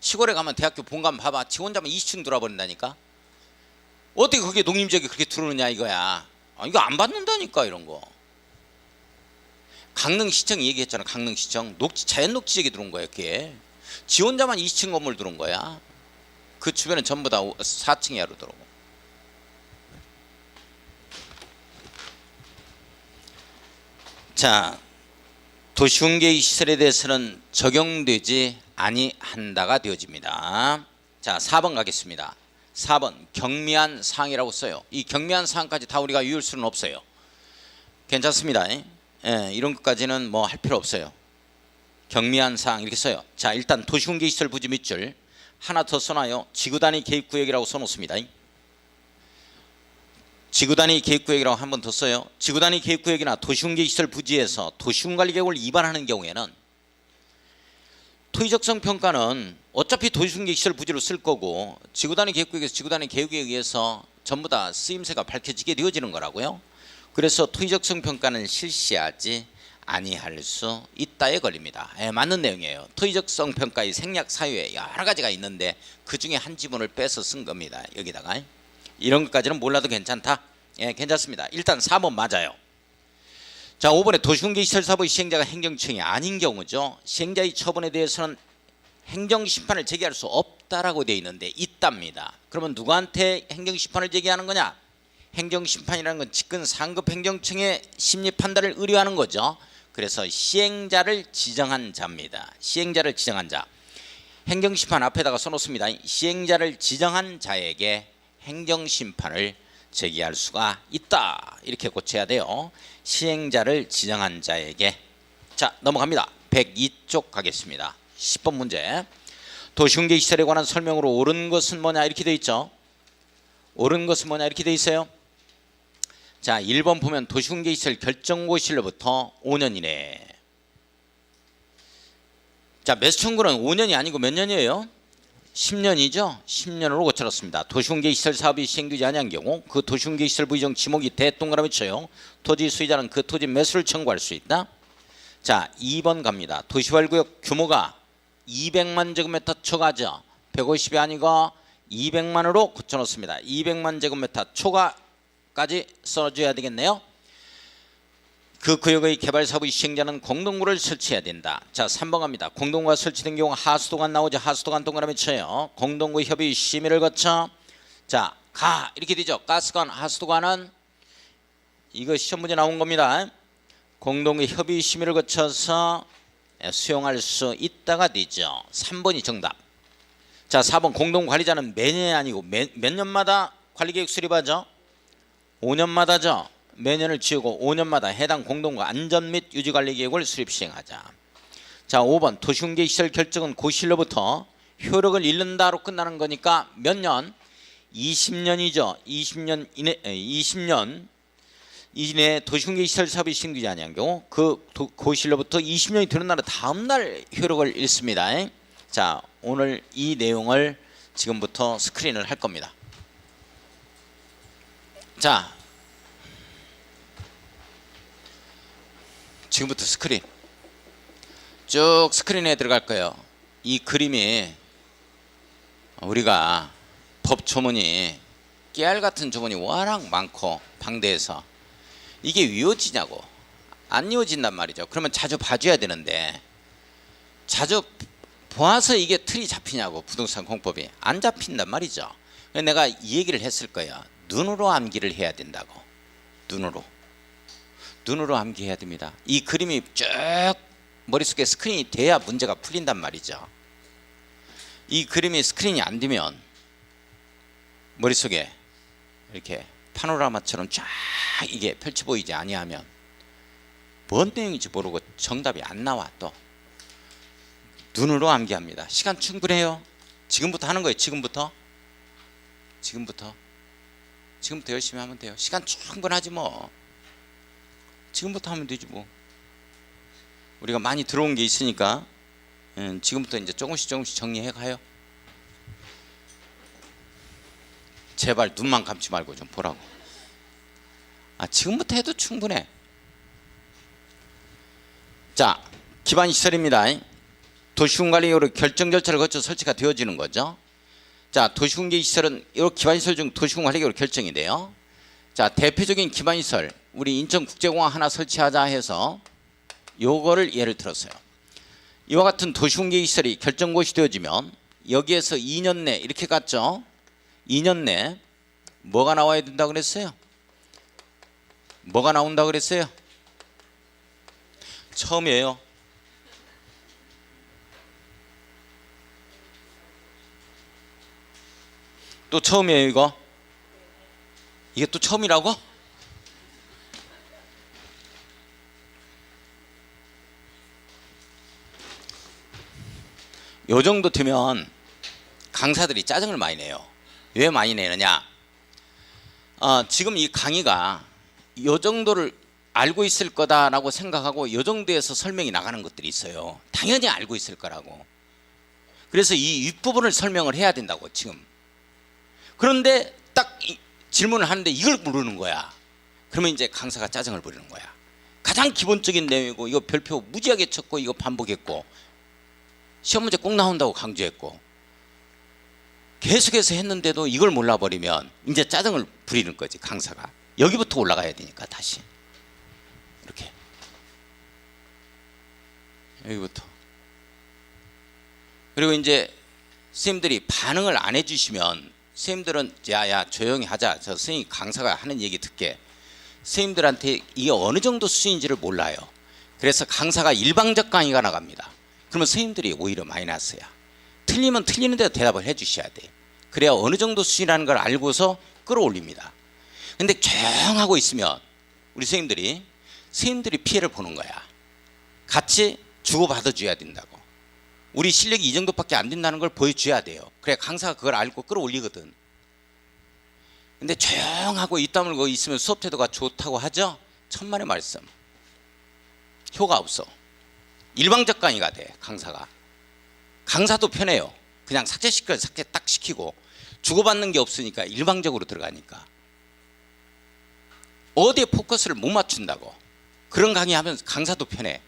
시골에 가면 대학교 본관 봐봐. 지원자만 20층 들어버린다니까. 어떻게 그게 농림지역이 그렇게 들어오느냐 이거야. 이거 안 받는다니까 이런 거. 강릉시청이 얘기했잖아. 강릉시청 자연녹지지역에 들어온 거야. 그게 지원자만 20층 건물 들어온 거야. 그 주변은 전부 다 4층 이하로 들어오고. 자, 도시군계획 시설에 대해서는 적용되지 아니한다가 되어집니다. 자, 4번 가겠습니다. 4번 경미한 사항이라고 써요. 이 경미한 사항까지 다 우리가 외울 수는 없어요. 괜찮습니다. 예, 이런 것까지는 뭐 할 필요 없어요. 경미한 사항 이렇게 써요. 자, 일단 도시군계시설 부지 밑줄 하나 더 써놔요. 지구단위 계획구역이라고 써놓습니다. 지구단위 계획구역이라고 한 번 더 써요. 지구단위 계획구역이나 도시군계시설 부지에서 도시군관리계획을 위반하는 경우에는 토지적성 평가는 어차피 도시군계시설 부지로 쓸 거고 지구단위 계획구역에서 지구단위 계획에 의해서 전부 다 쓰임새가 밝혀지게 되어지는 거라고요. 그래서 토지적성 평가는 실시하지 아니할 수 있다에 걸립니다. 예, 맞는 내용이에요. 토지적성 평가의 생략 사유에 여러 가지가 있는데 그 중에 한 지문을 빼서 쓴 겁니다. 여기다가 이런 것까지는 몰라도 괜찮다. 예, 괜찮습니다. 일단 4번 맞아요. 자, 5번에 도시군계시설 사업의 시행자가 행정청이 아닌 경우죠. 시행자의 처분에 대해서는 행정심판을 제기할 수 없다라고 되어 있는데 있답니다. 그러면 누구한테 행정심판을 제기하는 거냐? 행정심판이라는 건 직근 상급 행정청의 심리 판단을 의뢰하는 거죠. 그래서 시행자를 지정한 자입니다. 시행자를 지정한 자. 행정심판 앞에다가 써놓습니다. 시행자를 지정한 자에게 행정심판을 제기할 수가 있다. 이렇게 고쳐야 돼요. 시행자를 지정한 자에게. 자, 넘어갑니다. 102쪽 가겠습니다. 10번 문제. 도시군계시설에 관한 설명으로 옳은 것은 뭐냐 이렇게 돼 있죠. 옳은 것은 뭐냐 이렇게 돼 있어요. 자, 1번 보면 도시군계시설 결정고시일로부터 5년 이내. 자, 매수청구는 5년이 아니고 몇 년이에요? 10년이죠. 10년으로 고쳐놨습니다. 도시군계시설 사업이 시행되지 아니한 경우 그 도시군계시설 부지정 지목이 대동그라미 쳐요. 토지 수의자는 그 토지 매수를 청구할 수 있다. 자, 2번 갑니다. 도시활구역 규모가 200만 제곱미터 초과죠. 150이 아니고 200만으로 고쳐놓습니다. 200만 제곱미터 초과까지 써줘야 되겠네요. 그 구역의 개발 사업의 시행자는 공동구를 설치해야 된다. 자, 3번 갑니다. 공동구가 설치된 경우 하수도관 나오죠. 하수도관 동그라미 쳐요. 공동구 협의 심의를 거쳐. 자, 가 이렇게 되죠. 가스관 하수도관은 이거 시험 문제 나온 겁니다. 공동구 협의 심의를 거쳐서 수용할 수 있다가 되죠. 3번이 정답. 자, 4번 공동관리자는 매년이 아니고 몇 년마다 관리계획 수립하죠? 5년마다죠. 매년을 지우고 5년마다 해당 공동구 안전 및 유지관리계획을 수립 시행하자. 자, 5번 도시군계시설 결정은 고시일로부터 효력을 잃는다로 끝나는 거니까 몇 년? 20년이죠. 20년 이내에 도시군계시설 사업이 시행되지 아니한 경우 그 고시일로부터 20년이 되는 날은 다음 날 효력을 잃습니다. 자, 오늘 이 내용을 지금부터 스크린을 할 겁니다. 자, 지금부터 스크린 쭉 스크린에 들어갈 거예요. 이 그림이 우리가 법 조문이 깨알 같은 조문이 워낙 많고 방대해서 이게 이어지냐고 안 이어진단 말이죠. 그러면 자주 봐줘야 되는데 자주 보아서 이게 틀이 잡히냐고. 부동산 공법이 안 잡힌단 말이죠. 내가 이 얘기를 했을 거예요. 눈으로 암기를 해야 된다고. 눈으로 암기해야 됩니다. 이 그림이 쭉 머릿속에 스크린이 돼야 문제가 풀린단 말이죠. 이 그림이 스크린이 안 되면 머릿속에 이렇게 파노라마처럼 쫙 이게 펼쳐 보이지 아니하면 뭔 내용인지 모르고 정답이 안 나와. 또 눈으로 암기합니다. 시간 충분해요. 지금부터 하는 거예요. 지금부터 열심히 하면 돼요. 시간 충분하지 뭐. 지금부터 하면 되지 뭐. 우리가 많이 들어온 게 있으니까 지금부터 이제 조금씩 정리해 가요. 제발 눈만 감지 말고 좀 보라고. 지금부터 해도 충분해. 자, 기반시설입니다. 도시군관리용으로 결정 절차를 거쳐 설치가 되어지는 거죠. 자, 도시군계시설은 이 기반시설 중 도시군관리용으로 결정이 돼요. 자, 대표적인 기반시설 우리 인천국제공항 하나 설치하자 해서 요거를 예를 들었어요. 이와 같은 도시군계시설이 결정고시 되어지면 여기에서 2년 내 이렇게 갔죠. 2년 내 뭐가 나와야 된다고 그랬어요? 뭐가 나온다고 그랬어요? 처음이에요. 또 처음이에요 이거? 이게 또 처음이라고? 요 정도 되면 강사들이 짜증을 많이 내요. 왜 많이 내느냐? 지금 이 강의가 요 정도를 알고 있을 거다라고 생각하고 요 정도에서 설명이 나가는 것들이 있어요. 당연히 알고 있을 거라고. 그래서 이 윗부분을 설명을 해야 된다고 지금. 그런데 딱 질문을 하는데 이걸 모르는 거야. 그러면 이제 강사가 짜증을 부리는 거야. 가장 기본적인 내용이고 이거 별표 무지하게 쳤고 이거 반복했고 시험 문제 꼭 나온다고 강조했고 계속해서 했는데도 이걸 몰라버리면 이제 짜증을 부리는 거지 강사가. 여기부터 올라가야 되니까 다시 이렇게 여기부터. 그리고 이제 선생님들이 반응을 안 해주시면 선생님들은 야야 조용히 하자. 저 선생님 강사가 하는 얘기 듣게. 선생님들한테 이게 어느 정도 수준인지를 몰라요. 그래서 강사가 일방적 강의가 나갑니다. 그러면 선생님들이 오히려 마이너스야. 틀리면 틀리는 대로 대답을 해 주셔야 돼. 그래야 어느 정도 수준이라는 걸 알고서 끌어올립니다. 근데 조용하고 있으면 우리 선생님들이 피해를 보는 거야. 같이 주고받아 줘야 된다고. 우리 실력이 이 정도밖에 안 된다는 걸 보여줘야 돼요. 그래야 강사가 그걸 알고 끌어올리거든. 근데 조용하고 입 다물고 있으면 수업 태도가 좋다고 하죠. 천만의 말씀. 효과 없어. 일방적 강의가 돼 강사가. 강사도 편해요. 그냥 삭제 딱 시키고 주고받는 게 없으니까 일방적으로 들어가니까 어디에 포커스를 못 맞춘다고. 그런 강의하면 강사도 편해.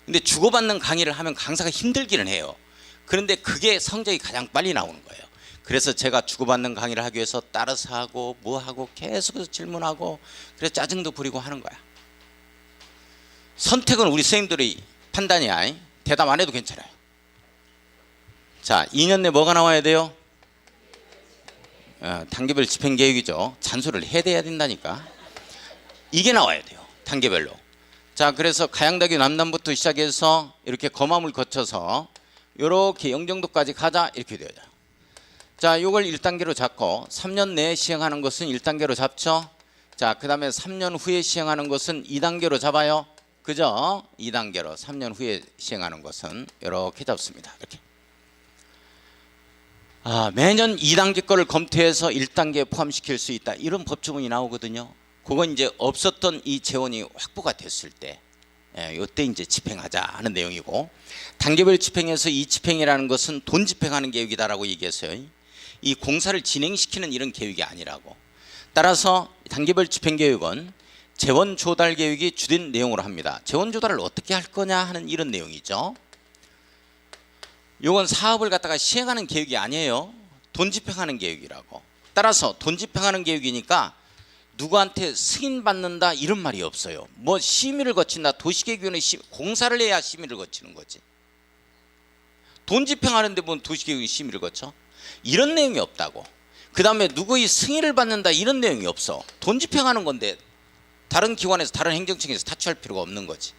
근데 주고받는 강의를 하면 강사가 힘들기는 해요. 그런데 그게 성적이 가장 빨리 나오는 거예요. 그래서 제가 주고받는 강의를 하기 위해서 따라서 하고 뭐하고 계속해서 질문하고 그래서 짜증도 부리고 하는 거야. 선택은 우리 선생님들이 판단이야. 대답 안 해도 괜찮아요. 자, 2년 내 뭐가 나와야 돼요? 단계별 집행계획이죠. 잔소리를 해야 된다니까. 이게 나와야 돼요. 단계별로. 자, 그래서 가양대교 남단부터 시작해서 이렇게 검암을 거쳐서 이렇게 영종도까지 가자 이렇게 되어요. 자, 요걸 1단계로 잡고 3년 내에 시행하는 것은 1단계로 잡죠. 자, 그 다음에 3년 후에 시행하는 것은 2단계로 잡아요. 그죠? 2단계로 3년 후에 시행하는 것은 이렇게 잡습니다. 이렇게. 매년 2단계 거를 검토해서 1단계에 포함시킬 수 있다. 이런 법조문이 나오거든요. 그건 이제 없었던 이 재원이 확보가 됐을 때 이때 이제 집행하자 하는 내용이고, 단계별 집행에서 이 집행이라는 것은 돈 집행하는 계획이다라고 얘기했어요. 이 공사를 진행시키는 이런 계획이 아니라고. 따라서 단계별 집행 계획은 재원 조달 계획이 주된 내용으로 합니다. 재원 조달을 어떻게 할 거냐 하는 이런 내용이죠. 이건 사업을 갖다가 시행하는 계획이 아니에요. 돈 집행하는 계획이라고. 따라서 돈 집행하는 계획이니까 누구한테 승인받는다 이런 말이 없어요. 뭐 심의를 거친다. 도시계획위원회 공사를 해야 심의를 거치는 거지. 돈 집행하는데 뭔 도시계획위 심의를 거쳐? 이런 내용이 없다고. 그 다음에 누구의 승인을 받는다 이런 내용이 없어. 돈 집행하는 건데 다른 기관에서 다른 행정청에서 타취할 필요가 없는 거지.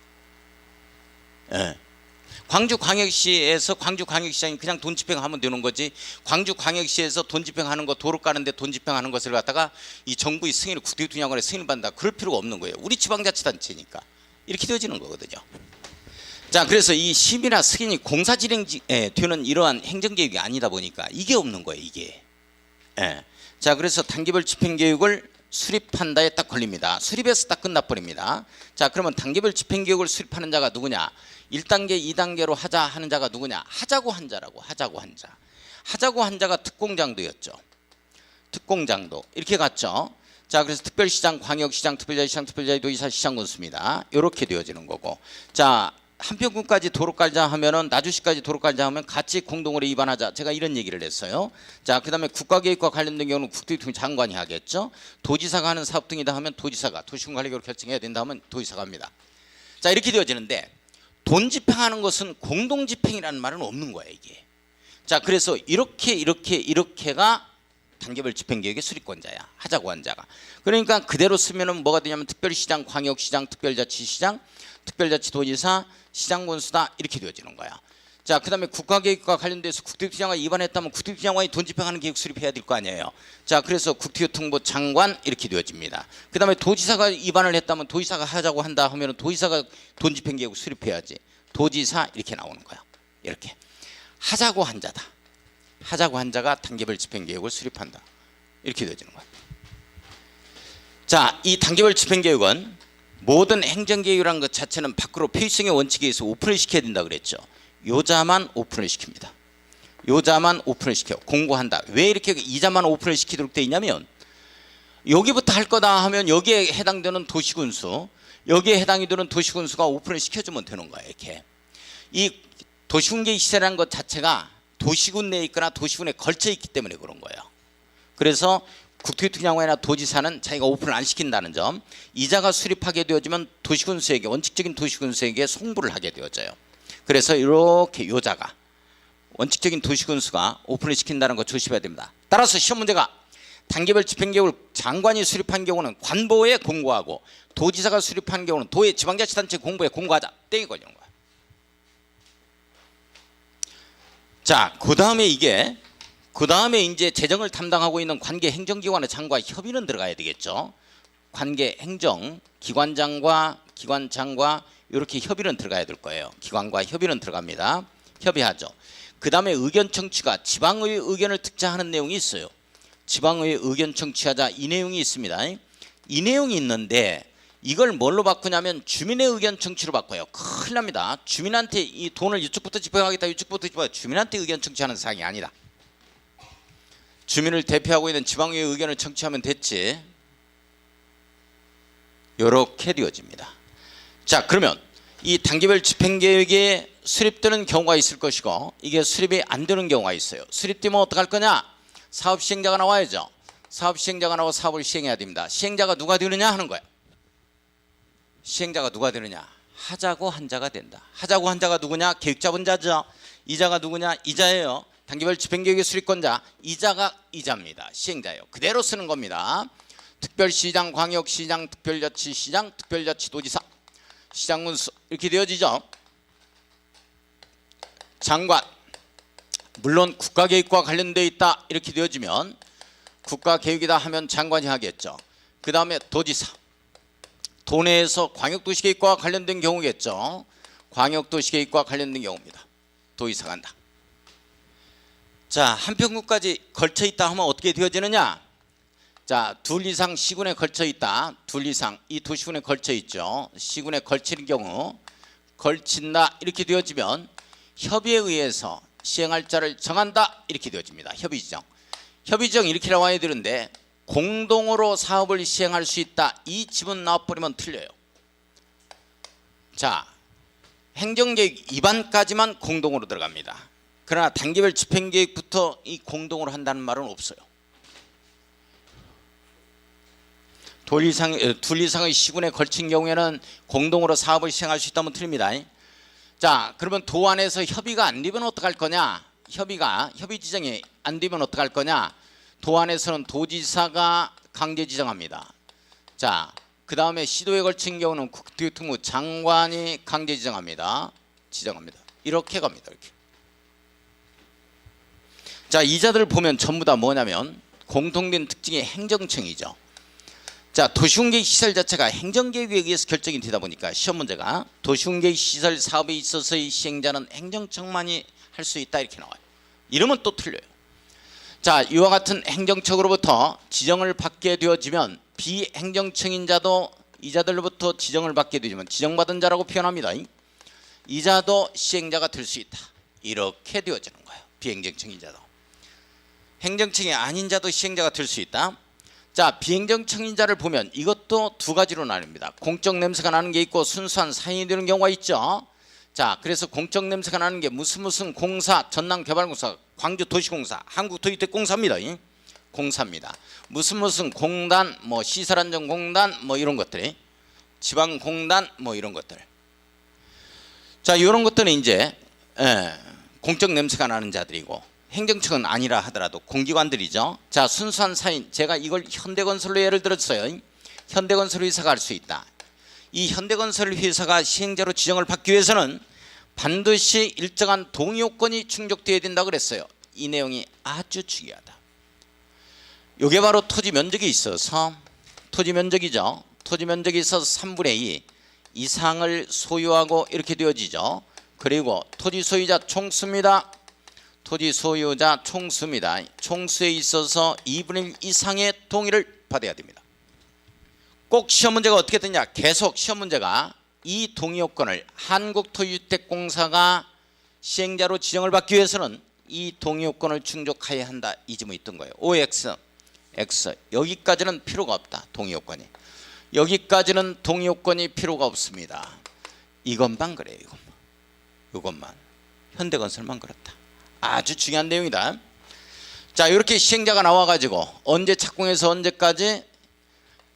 광주광역시에서 광주광역시장이 그냥 돈 집행하면 되는 거지. 광주광역시에서 돈 집행하는 거 도로 까는데 돈 집행하는 것을 갖다가 이 정부의 승인을 국토교통위원회 승인을 받는다 그럴 필요가 없는 거예요. 우리 지방자치단체니까 이렇게 되어지는 거거든요. 자, 그래서 이 심의나 승인이 공사 진행에 되는 이러한 행정계획이 아니다 보니까 이게 없는 거예요. 이게. 자, 그래서 단계별 집행계획을 수립한다에 딱 걸립니다. 수립해서 딱 끝나버립니다. 자, 그러면 단계별 집행계획을 수립하는 자가 누구냐? 1단계 2단계로 하자 하는 자가 누구냐? 하자고 한 자라고. 하자고 한 자. 하자고 한 자가 특공장도였죠. 특공장도 이렇게 갔죠. 자, 그래서 특별시장, 광역시장, 특별자치시장, 특별자치도지사, 시장군수입니다. 이렇게 되어지는 거고. 자, 한평군까지 도로 깔자 하면은 나주시까지 도로 깔자 하면 같이 공동으로 입안하자. 제가 이런 얘기를 했어요. 자, 그다음에 국가계획과 관련된 경우는 국토교통부 장관이 하겠죠. 도지사가 하는 사업 등이다 하면 도지사가 도시군관리계획을 결정해야 된다 하면 도지사가 합니다. 자, 이렇게 되어지는데 돈 집행하는 것은 공동 집행이라는 말은 없는 거야 이게. 자, 그래서 이렇게가 단계별 집행계획의 수립권자야. 하자고 한 자가. 그러니까 그대로 쓰면은 뭐가 되냐면 특별시장, 광역시장, 특별자치시장, 특별자치도지사, 시장군수다 이렇게 되어지는 거야. 자, 그다음에 국가계획과 관련돼서 국토교통장관 위반했다면 국토교통장관이 돈 집행하는 계획 수립해야 될 거 아니에요. 자, 그래서 국토교통부 장관 이렇게 되어집니다. 그다음에 도지사가 위반을 했다면 도지사가 하자고 한다 하면 도지사가 돈 집행 계획 수립해야지. 도지사 이렇게 나오는 거야. 이렇게 하자고 한 자다. 하자고 한 자가 단계별 집행 계획을 수립한다. 이렇게 되어지는 거야. 자, 이 단계별 집행 계획은 모든 행정계획이라는 것 자체는 밖으로 페이싱의 원칙에 의해서 오픈을 시켜야 된다 그랬죠. 요자만 오픈을 시킵니다. 요자만 오픈을 시켜 공고한다. 왜 이렇게 이자만 오픈을 시키도록 돼 있냐면 여기부터 할 거다 하면 여기에 해당되는 도시군수, 여기에 해당이 되는 도시군수가 오픈을 시켜주면 되는 거예요. 이렇게 이 도시군계획 시설이라는 것 자체가 도시군 내에 있거나 도시군에 걸쳐 있기 때문에 그런 거예요. 그래서 국토교통장관이나 도지사는 자기가 오픈을 안 시킨다는 점, 이자가 수립하게 되어지면 도시군수에게 원칙적인 도시군수에게 송부를 하게 되어져요. 그래서 이렇게 요자가 원칙적인 도시군수가 오픈을 시킨다는 거 조심해야 됩니다. 따라서 시험 문제가 단계별 집행계획을 장관이 수립한 경우는 관보에 공고하고 도지사가 수립한 경우는 도의 지방자치단체 공보에 공고하자. 땡이 걸리는 거야. 자, 그 다음에 이제 재정을 담당하고 있는 관계 행정기관의 장과 협의는 들어가야 되겠죠. 관계 행정 기관장과 이렇게 협의는 들어가야 될 거예요. 기관과 협의는 들어갑니다. 협의하죠. 그 다음에 의견 청취가 지방의 의견을 듣자하는 내용이 있어요. 지방의 의견 청취하자 이 내용이 있습니다. 이 내용이 있는데 이걸 뭘로 바꾸냐면 주민의 의견 청취로 바꿔요. 큰일 납니다. 주민한테 이 돈을 이쪽부터 집행하겠다 이쪽부터 집행하겠다. 주민한테 의견 청취하는 사항이 아니다. 주민을 대표하고 있는 지방의 의견을 청취하면 됐지. 이렇게 되어집니다. 자, 그러면 이 단계별 집행계획에 수립되는 경우가 있을 것이고 이게 수립이 안 되는 경우가 있어요. 수립되면 어떡할 거냐? 사업 시행자가 나와야죠. 사업 시행자가 나와 사업을 시행해야 됩니다. 시행자가 누가 되느냐 하는 거야. 시행자가 누가 되느냐? 하자고 한 자가 된다. 하자고 한 자가 누구냐? 계획자분자죠. 이자가 누구냐? 이자예요. 단계별 집행계획의 수립권자 이자가 이자입니다. 시행자예요. 그대로 쓰는 겁니다. 특별시장, 광역시장, 특별자치시장, 특별자치도지사, 시장군수 이렇게 되어지죠. 장관 물론 국가계획과 관련되어 있다 이렇게 되어지면 국가계획이다 하면 장관이 하겠죠. 그 다음에 도지사 도내에서 광역도시계획과 관련된 경우겠죠. 광역도시계획과 관련된 경우입니다. 도지사가 한다. 자, 한평구까지 걸쳐 있다 하면 어떻게 되어지느냐? 자, 둘 이상 시군에 걸쳐 있다. 둘 이상 이 도시군에 걸쳐 있죠. 시군에 걸치는 경우 걸친다 이렇게 되어지면 협의에 의해서 시행할 자를 정한다 이렇게 되어집니다. 협의지정. 협의지정 이렇게 나와야 되는데 공동으로 사업을 시행할 수 있다. 이 지문 나와버리면 틀려요. 자, 행정계획 위반까지만 공동으로 들어갑니다. 그러나 단계별 집행계획부터 이 공동으로 한다는 말은 없어요. 둘 이상의 시군에 걸친 경우에는 공동으로 사업을 시행할 수 있다면 틀립니다. 자, 그러면 도 안에서 협의가 안 되면 어떡할 거냐? 협의 지정이 안 되면 어떡할 거냐? 도 안에서는 도지사가 강제 지정합니다. 자, 그 다음에 시도에 걸친 경우는 국토교통부 장관이 강제 지정합니다. 이렇게 갑니다. 이렇게. 자, 이자들 보면 전부 다 뭐냐면 공통된 특징이 행정청이죠. 자, 도시군계획 시설 자체가 행정계획에 의해서 결정이 되다 보니까 시험 문제가 도시군계획 시설 사업에 있어서의 시행자는 행정청만이 할 수 있다 이렇게 나와요. 이러면 또 틀려요. 자, 이와 같은 행정청으로부터 지정을 받게 되어지면 비행정청인 자도 이자들로부터 지정을 받게 되지만 지정받은 자라고 표현합니다. 이자도 시행자가 될 수 있다. 이렇게 되어지는 거예요. 비행정청인 자도. 행정청이 아닌 자도 시행자가 될 수 있다. 자, 비행정청인자를 보면 이것도 두 가지로 나뉩니다. 공적 냄새가 나는 게 있고 순수한 사인이 되는 경우가 있죠. 자, 그래서 공적 냄새가 나는 게 무슨 공사, 전남개발공사, 광주도시공사, 한국도시鉄공사입니다. 공사입니다. 무슨 공단, 뭐 시설안전공단, 뭐 이런 것들이 지방공단, 뭐 이런 것들. 자, 이런 것들은 이제 공적 냄새가 나는 자들이고. 행정청은 아니라 하더라도 공기관들이죠. 자, 순수한 사인, 제가 이걸 현대건설로 예를 들었어요. 현대건설 회사가 할 수 있다. 이 현대건설 회사가 시행자로 지정을 받기 위해서는 반드시 일정한 동의요건이 충족되어야 된다 그랬어요. 이 내용이 아주 중요하다. 이게 바로 토지 면적이 있어서, 토지 면적이죠. 토지 면적이 있어서 3분의 2 이상을 소유하고 이렇게 되어지죠. 그리고 토지 소유자 총수입니다. 토지 소유자 총수입니다. 총수에 있어서 2분의 1 이상의 동의를 받아야 됩니다. 꼭 시험 문제가 어떻게 되냐, 계속 시험 문제가 이 동의 요건을 한국토지주택공사가 시행자로 지정을 받기 위해서는 이 동의 요건을 충족해야 한다, 이 점이 있던 거예요. OX, X, 여기까지는 필요가 없다. 동의 요건이 여기까지는 동의 요건이 필요가 없습니다. 이것만 그래요. 이것만, 현대건설만 그렇다. 아주 중요한 내용이다. 자, 이렇게 시행자가 나와가지고 언제 착공해서 언제까지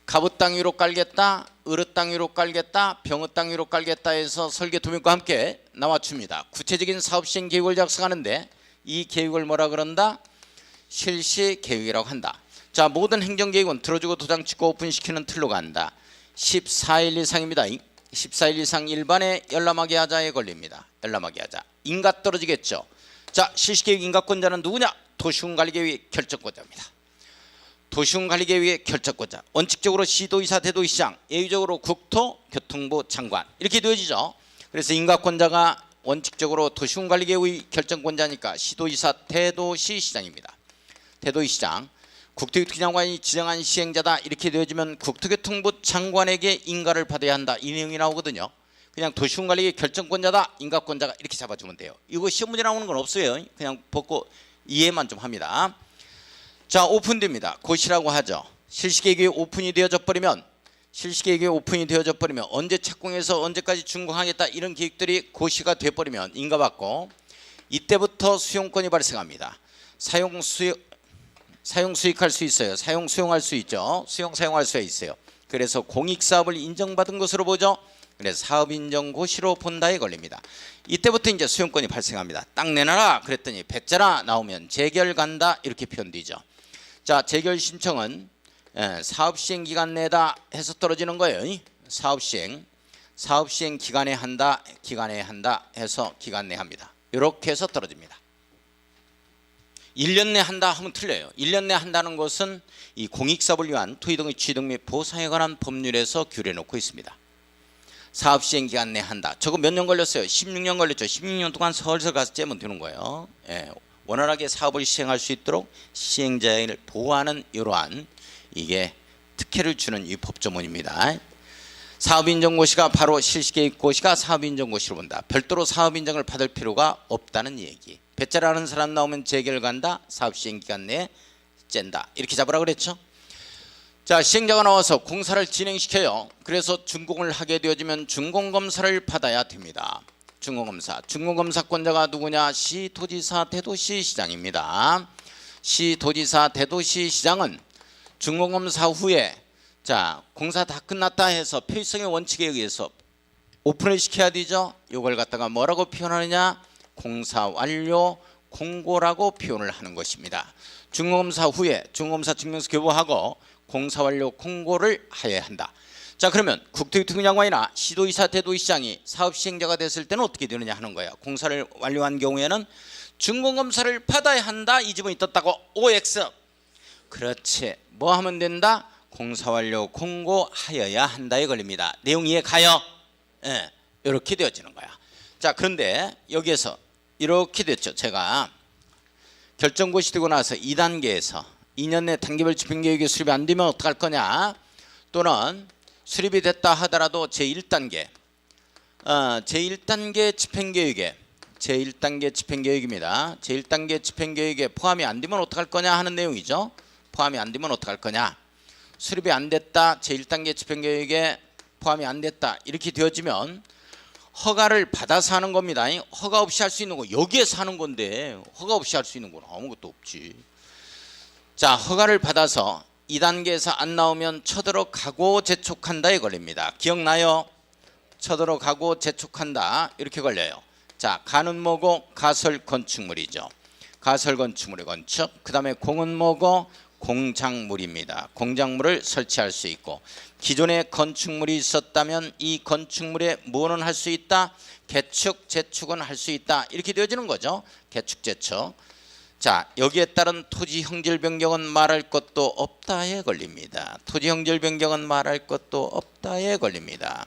갑옷 땅 위로 깔겠다, 을의 땅 위로 깔겠다, 병의 땅 위로 깔겠다 해서 설계 도면과 함께 나와줍니다. 구체적인 사업 시행 계획을 작성하는데 이 계획을 뭐라 그런다? 실시 계획이라고 한다. 자, 모든 행정계획은 들어주고 도장 찍고 오픈시키는 틀로 간다. 14일 이상입니다. 14일 이상 일반에 열람하게 하자에 걸립니다. 열람하게 하자. 인가 떨어지겠죠. 자, 실시계획 인가권자는 누구냐? 도시군관리계획 결정권자입니다. 도시군관리계획의 결정권자. 원칙적으로 시도의사, 대도시장, 예외적으로 국토교통부 장관 이렇게 되어지죠. 그래서 인가권자가 원칙적으로 도시군관리계획의 결정권자니까 시도의사, 대도시시장입니다. 대도시장. 국토교통부 장관이 지정한 시행자다 이렇게 되어지면 국토교통부 장관에게 인가를 받아야 한다, 이 내용이 나오거든요. 그냥 도시군관리의 결정권자다, 인가권자가 이렇게 잡아주면 돼요. 이거 시험 문제 나오는 건 없어요. 그냥 벗고 이해만 좀 합니다. 자, 오픈됩니다. 고시라고 하죠. 실시계획이 오픈이 되어져 버리면, 실시계획이 오픈이 되어져 버리면 언제 착공해서 언제까지 준공하겠다 이런 계획들이 고시가 돼버리면 인가받고, 이때부터 수용권이 발생합니다. 사용 수익할 수 있어요. 사용 수용할 수 있죠. 사용할 수 있어요. 그래서 공익사업을 인정받은 것으로 보죠. 그래서 사업인정고시로 본다에 걸립니다. 이때부터 이제 수용권이 발생합니다. 땅 내놔라 그랬더니 배짜라 나오면 재결 간다 이렇게 표현되죠. 자, 재결 신청은 사업시행 기간 내다 해서 떨어지는 거예요. 사업시행 기간에 한다 해서 기간 내 합니다. 이렇게 해서 떨어집니다. 1년 내 한다 하면 틀려요. 1년 내 한다는 것은 이 공익사업을 위한 토지 등의 취득 및 보상에 관한 법률에서 규례해 놓고 있습니다. 사업시행 기간 내 한다. 저거 몇 년 걸렸어요? 16년 걸렸죠. 16년 동안 설설 가서 째면 되는 거예요. 원활하게 사업을 시행할 수 있도록 시행자를 보호하는 이러한 이게 특혜를 주는 이 법조문입니다. 사업인정고시가 바로 실시계획고시가 사업인정고시로 본다. 별도로 사업인정을 받을 필요가 없다는 얘기. 배짜라는 사람 나오면 재결 간다. 사업시행기간 내에 쨘다. 이렇게 잡으라 그랬죠. 자, 시행자가 나와서 공사를 진행시켜요. 그래서 준공을 하게 되어지면 준공검사를 받아야 됩니다. 준공검사권자가 누구냐? 시도지사, 대도시시장입니다. 시도지사, 대도시시장은 준공검사 후에 자, 공사 다 끝났다 해서 표의성의 원칙에 의해서 오픈을 시켜야 되죠. 이걸 갖다가 뭐라고 표현하느냐? 공사 완료 공고라고 표현을 하는 것입니다. 준공검사 후에 준공검사 증명서 교부하고 공사 완료 공고를 하여야 한다. 자, 그러면 국토교통부 장관이나 시도의사, 대도시장이 사업 시행자가 됐을 때는 어떻게 되느냐 하는 거예요. 공사를 완료한 경우에는 준공검사를 받아야 한다. 이 지문이 떴다고. OX. 그렇지. 뭐 하면 된다? 공사 완료 공고하여야 한다에 걸립니다. 내용 이해 가요? 예, 이렇게 되어지는 거야. 자, 그런데 여기에서 이렇게 됐죠. 제가 결정고시 되고 나서 2단계에서 2년 내 단계별 집행계획이 수립이 안 되면 어떡할 거냐, 또는 수립이 됐다 하더라도 제1단계 제1단계 집행계획에 제1단계 집행계획입니다. 제1단계 집행계획에 포함이 안 되면 어떡할 거냐 하는 내용이죠. 포함이 안 되면 어떡할 거냐, 수립이 안 됐다, 제1단계 집행계획에 포함이 안 됐다 이렇게 되어지면 허가를 받아서 하는 겁니다. 허가 없이 할 수 있는 거 여기에서 하는 건데 허가 없이 할 수 있는 건 아무것도 없지. 자, 허가를 받아서 2단계에서 안 나오면 쳐들어가고 재촉한다에 걸립니다. 기억나요? 쳐들어가고 재촉한다 이렇게 걸려요. 자, 가는 뭐고? 가설 건축물이죠. 가설 건축물의 건축. 그 다음에 공은 뭐고? 공작물입니다. 공작물을 설치할 수 있고 기존에 건축물이 있었다면 이 건축물에 뭐는 할 수 있다? 개축, 재축은 할 수 있다. 이렇게 되어지는 거죠. 개축, 재축. 자, 여기에 따른 토지 형질 변경은 말할 것도 없다에 걸립니다. 토지 형질 변경은 말할 것도 없다에 걸립니다.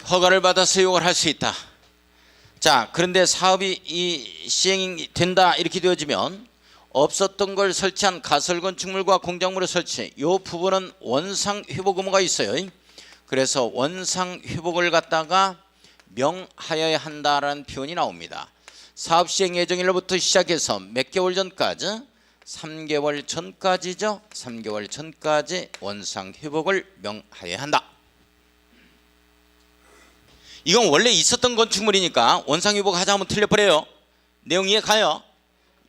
허가를 받아 사용을 할 수 있다. 자, 그런데 사업이 시행이 된다 이렇게 되어지면 없었던 걸 설치한 가설 건축물과 공작물을 설치, 이 부분은 원상 회복 의무가 있어요. 그래서 원상 회복을 갖다가 명하여야 한다라는 표현이 나옵니다. 사업 시행 예정일로부터 시작해서 몇 개월 전까지? 3개월 전까지죠. 3개월 전까지 원상 회복을 명하여야 한다. 이건 원래 있었던 건축물이니까 원상 회복하자 하면 틀려버려요. 내용 이해 가요?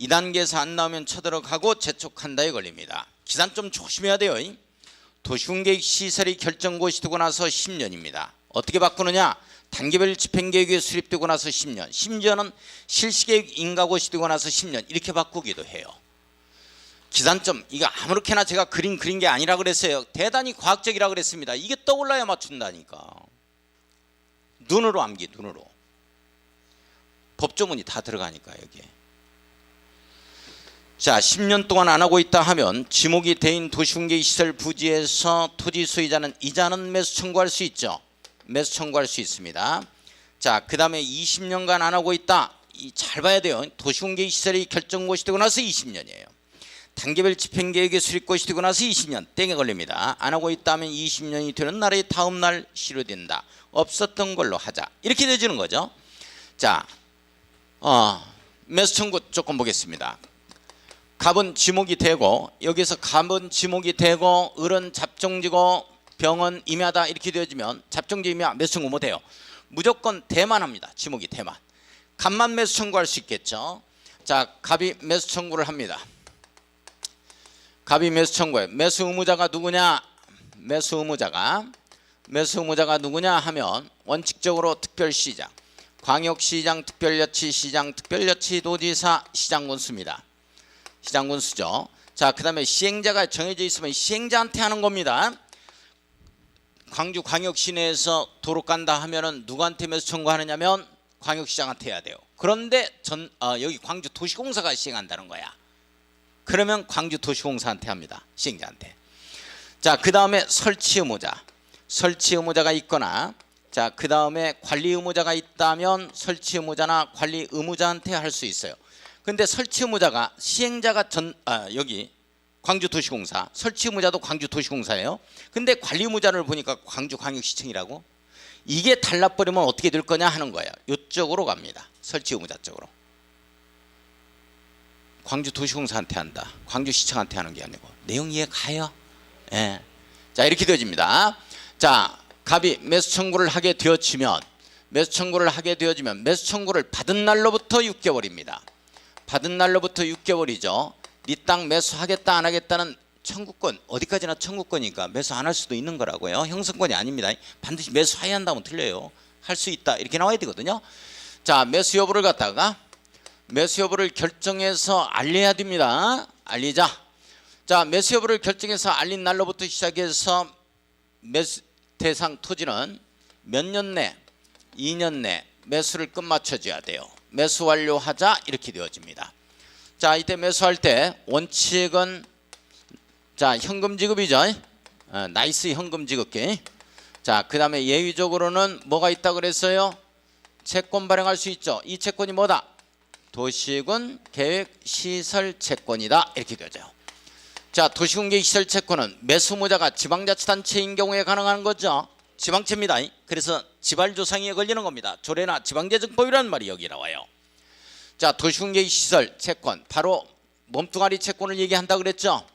2단계에서 안 나오면 쳐들어가고 재촉한다에 걸립니다. 기산 좀 조심해야 돼요. 도시군계획 시설이 결정고시 되고 나서 10년입니다. 어떻게 바꾸느냐? 단계별 집행계획이 수립되고 나서 10년, 심지어는 실시계획 인가고시 되고 나서 10년 이렇게 바꾸기도 해요. 기산점 이거 아무렇게나 제가 그린 게 아니라 그랬어요. 대단히 과학적이라 그랬습니다. 이게 떠올라야 맞춘다니까. 눈으로 암기, 눈으로. 법조문이 다 들어가니까 여기에. 자, 10년 동안 안 하고 있다 하면 지목이 대인 도시군계시설 부지에서 토지 소유자는 이자는 매수 청구할 수 있죠. 매수 청구할 수 있습니다. 자, 그 다음에 20년간 안 하고 있다. 잘 봐야 돼요. 도시군계시설이 결정고시 되고 나서 20년이에요. 단계별 집행계획의 수립고시 되고 나서 20년 땡에 걸립니다. 안 하고 있다면 20년이 되는 날의 다음 날 실효된다. 없었던 걸로 하자. 이렇게 되어지는 거죠. 자, 매수 청구 조금 보겠습니다. 갑은 지목이 되고 여기서 갑은 지목이 되고 을은 잡종지고 병은 임야다 이렇게 되어지면 잡종지 임야 매수 청구 못해요. 무조건 대만 합니다. 지목이 대만. 갑만 매수 청구할 수 있겠죠. 자, 갑이 매수 청구를 합니다. 갑이 매수 청구해. 매수 의무자가 누구냐? 매수 의무자가 누구냐 하면 원칙적으로 특별시장, 광역시장, 특별자치시장, 특별자치도지사, 시장군수입니다. 시장군수죠. 자, 그 다음에 시행자가 정해져 있으면 시행자한테 하는 겁니다. 광주광역시 내에서 도로 깐다 하면은 누구한테 매수 청구하느냐면 광역시장한테 해야 돼요. 그런데 여기 광주도시공사가 시행한다는 거야. 그러면 광주도시공사한테 합니다. 시행자한테. 자, 그 다음에 설치 의무자가 있거나, 자, 그 다음에 관리 의무자가 있다면 설치 의무자나 관리 의무자한테 할 수 있어요. 근데 설치 의무자가 시행자가 여기 광주도시공사, 설치 의무자도 광주도시공사예요. 근데 관리 의무자를 보니까 광주광역시청이라고. 이게 달라버리면 어떻게 될 거냐 하는 거예요. 이쪽으로 갑니다. 설치 의무자 쪽으로. 광주도시공사한테 한다. 광주시청한테 하는 게 아니고. 내용 이해 가요? 예. 자, 이렇게 되어집니다. 자, 갑이 매수 청구를 하게 되어지면 매수 청구를 받은 날로부터 6개월입니다. 받은 날로부터 6개월이죠. 네 땅 매수하겠다 안 하겠다는 청구권, 어디까지나 청구권이니까 매수 안 할 수도 있는 거라고요. 형성권이 아닙니다. 반드시 매수해야 한다면 틀려요. 할 수 있다 이렇게 나와야 되거든요. 자, 매수 여부를 결정해서 알려야 됩니다. 알리자. 자, 매수 여부를 결정해서 알린 날로부터 시작해서 매수 대상 토지는 몇 년 내, 2년 내 매수를 끝마쳐줘야 돼요. 매수 완료하자 이렇게 되어집니다. 자, 이때 매수할 때 원칙은 자, 현금 지급이죠. 나이스 현금 지급기. 자, 그 다음에 예외적으로는 뭐가 있다 그랬어요? 채권 발행할 수 있죠. 이 채권이 뭐다? 도시군 계획 시설 채권이다 이렇게 되죠. 자, 도시군 계획 시설 채권은 매수 의무자가 지방자치단체인 경우에 가능한 거죠. 지방채입니다. 그래서 지발조상에 걸리는 겁니다. 조례나 지방재정법이라는 말이 여기 나와요. 자, 도시군 계획 시설 채권, 바로 몸뚱아리 채권을 얘기한다 그랬죠.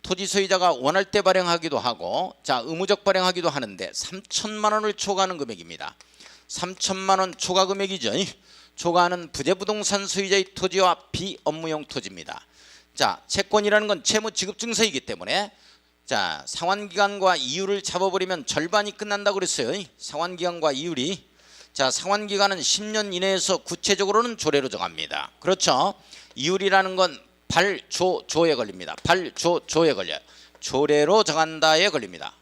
토지 소유자가 원할 때 발행하기도 하고, 자, 의무적 발행하기도 하는데 3천만 원을 초과하는 금액입니다. 3천만 원 초과 금액이죠. 초과하는 부재부동산 소유자의 토지와 비업무용 토지입니다. 자, 채권이라는 건 채무 지급 증서이기 때문에 자, 상환기간과 이율을 잡아버리면 절반이 끝난다고 그랬어요. 상환기간과 이율이. 자, 상환기간은 10년 이내에서 구체적으로는 조례로 정합니다. 그렇죠. 이율이라는 건 발조조에 걸립니다. 발조조에 걸려요. 조례로 정한다에 걸립니다.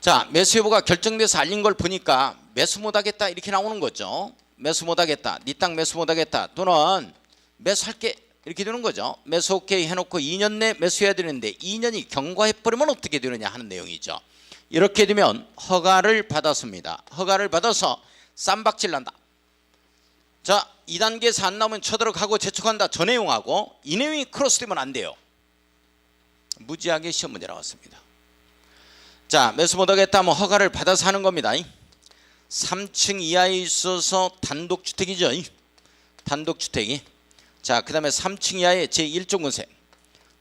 자, 매수 여부가 결정돼서 알린 걸 보니까 매수 못하겠다 이렇게 나오는 거죠. 매수 못하겠다, 네 땅 매수 못하겠다, 또는 매수할게 이렇게 되는 거죠. 매수 오케이 해놓고 2년 내 매수해야 되는데 2년이 경과해버리면 어떻게 되느냐 하는 내용이죠. 이렇게 되면 허가를 받았습니다. 허가를 받아서 쌈박질 난다. 자, 2단계에서 안 나오면 쳐들어가고 재촉한다. 저 내용하고 이 내용이 크로스되면 안 돼요. 무지하게 시험 문제 나왔습니다. 자, 매수 못하겠다 하면 허가를 받아서 하는 겁니다. 3층 이하에 있어서 단독주택이죠. 단독주택이. 자, 그 다음에 3층 이하에 제1종 건생,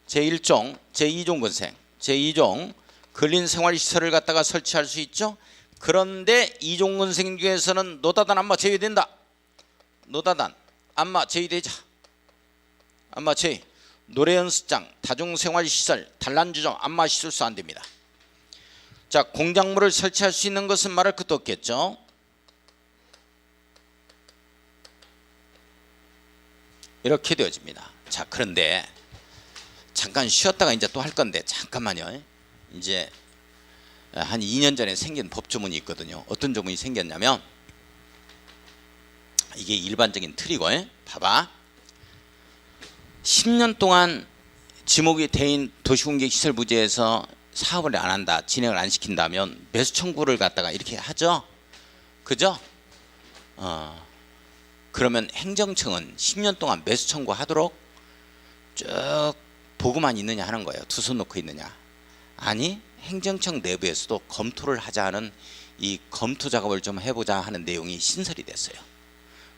제1종, 제2종 건생, 제2종 근린생활시설을 갖다가 설치할 수 있죠. 그런데 2종 건생 중에서는 노다단 안마 제외된다. 노다단 안마 제외되자. 안마 제외. 노래연습장, 다중생활시설, 단란주점 안마 시설수 안 됩니다. 자, 공작물을 설치할 수 있는 것은 말할 것도 없겠죠. 이렇게 되어집니다. 자, 그런데 잠깐 쉬었다가 이제 또 할 건데 잠깐만요. 이제 한 2년 전에 생긴 법조문이 있거든요. 어떤 조문이 생겼냐면 이게 일반적인 틀이고, 봐봐. 10년 동안 지목이 대인 도시공개시설부지에서 사업을 안 한다, 진행을 안 시킨다면 매수 청구를 갖다가 이렇게 하죠. 그죠? 그러면 행정청은 10년 동안 매수 청구하도록 쭉 보고만 있느냐 하는 거예요. 두 손 놓고 있느냐. 아니, 행정청 내부에서도 검토를 하자 하는 이 검토 작업을 좀 해보자 하는 내용이 신설이 됐어요.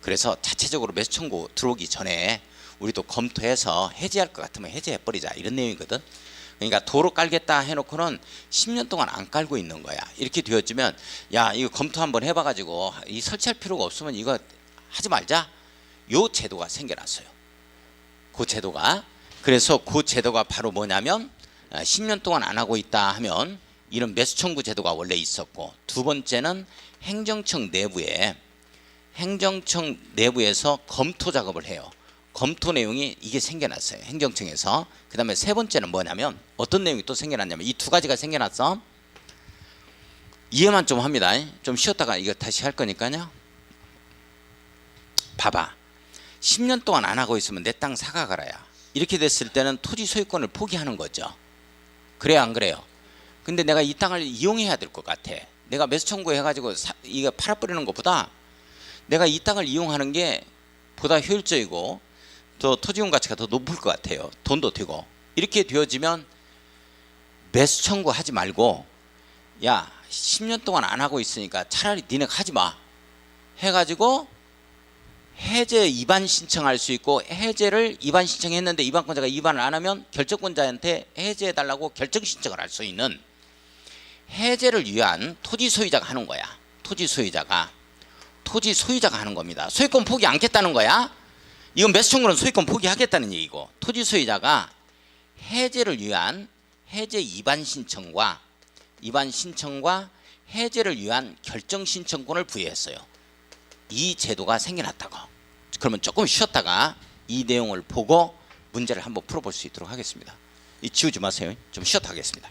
그래서 자체적으로 매수 청구 들어오기 전에 우리도 검토해서 해제할 것 같으면 해제해버리자 이런 내용이거든. 그러니까 도로 깔겠다 해놓고는 10년 동안 안 깔고 있는 거야. 이렇게 되어지면 야, 이거 검토 한번 해봐가지고 이 설치할 필요가 없으면 이거 하지 말자. 요 제도가 생겨났어요. 그 제도가. 그래서 그 제도가 바로 뭐냐면 10년 동안 안 하고 있다 하면 이런 매수 청구 제도가 원래 있었고, 두 번째는 행정청 내부에서 검토 작업을 해요. 검토 내용이 이게 생겨났어요. 행정청에서. 그 다음에 세 번째는 뭐냐면 어떤 내용이 또 생겨났냐면 이 두 가지가 생겨났어. 이해만 좀 합니다. 좀 쉬었다가 이거 다시 할 거니까요. 봐봐. 10년 동안 안 하고 있으면 내 땅 사가가라야. 이렇게 됐을 때는 토지 소유권을 포기하는 거죠. 그래요, 안 그래요? 근데 내가 이 땅을 이용해야 될 것 같아. 내가 매수 청구해가지고 이거 팔아버리는 것보다 내가 이 땅을 이용하는 게 보다 효율적이고 더 토지용 가치가 더 높을 것 같아요. 돈도 되고. 이렇게 되어지면 매수 청구하지 말고 야, 10년 동안 안 하고 있으니까 차라리 니네 하지 마 해가지고 해제 위반 신청할 수 있고, 해제를 위반 신청했는데 위반권자가 위반을 안 하면 결정권자한테 해제해달라고 결정 신청을 할 수 있는 해제를 위한 토지 소유자가 하는 거야. 토지 소유자가 하는 겁니다. 소유권 포기 않겠다는 거야. 이건 매수 청구는 소유권 포기하겠다는 얘기고, 토지 소유자가 해제를 위한 해제 위반 신청과 해제를 위한 결정 신청권을 부여했어요. 이 제도가 생겨났다고. 그러면 조금 쉬었다가 이 내용을 보고 문제를 한번 풀어볼 수 있도록 하겠습니다. 지우지 마세요. 좀 쉬었다 하겠습니다.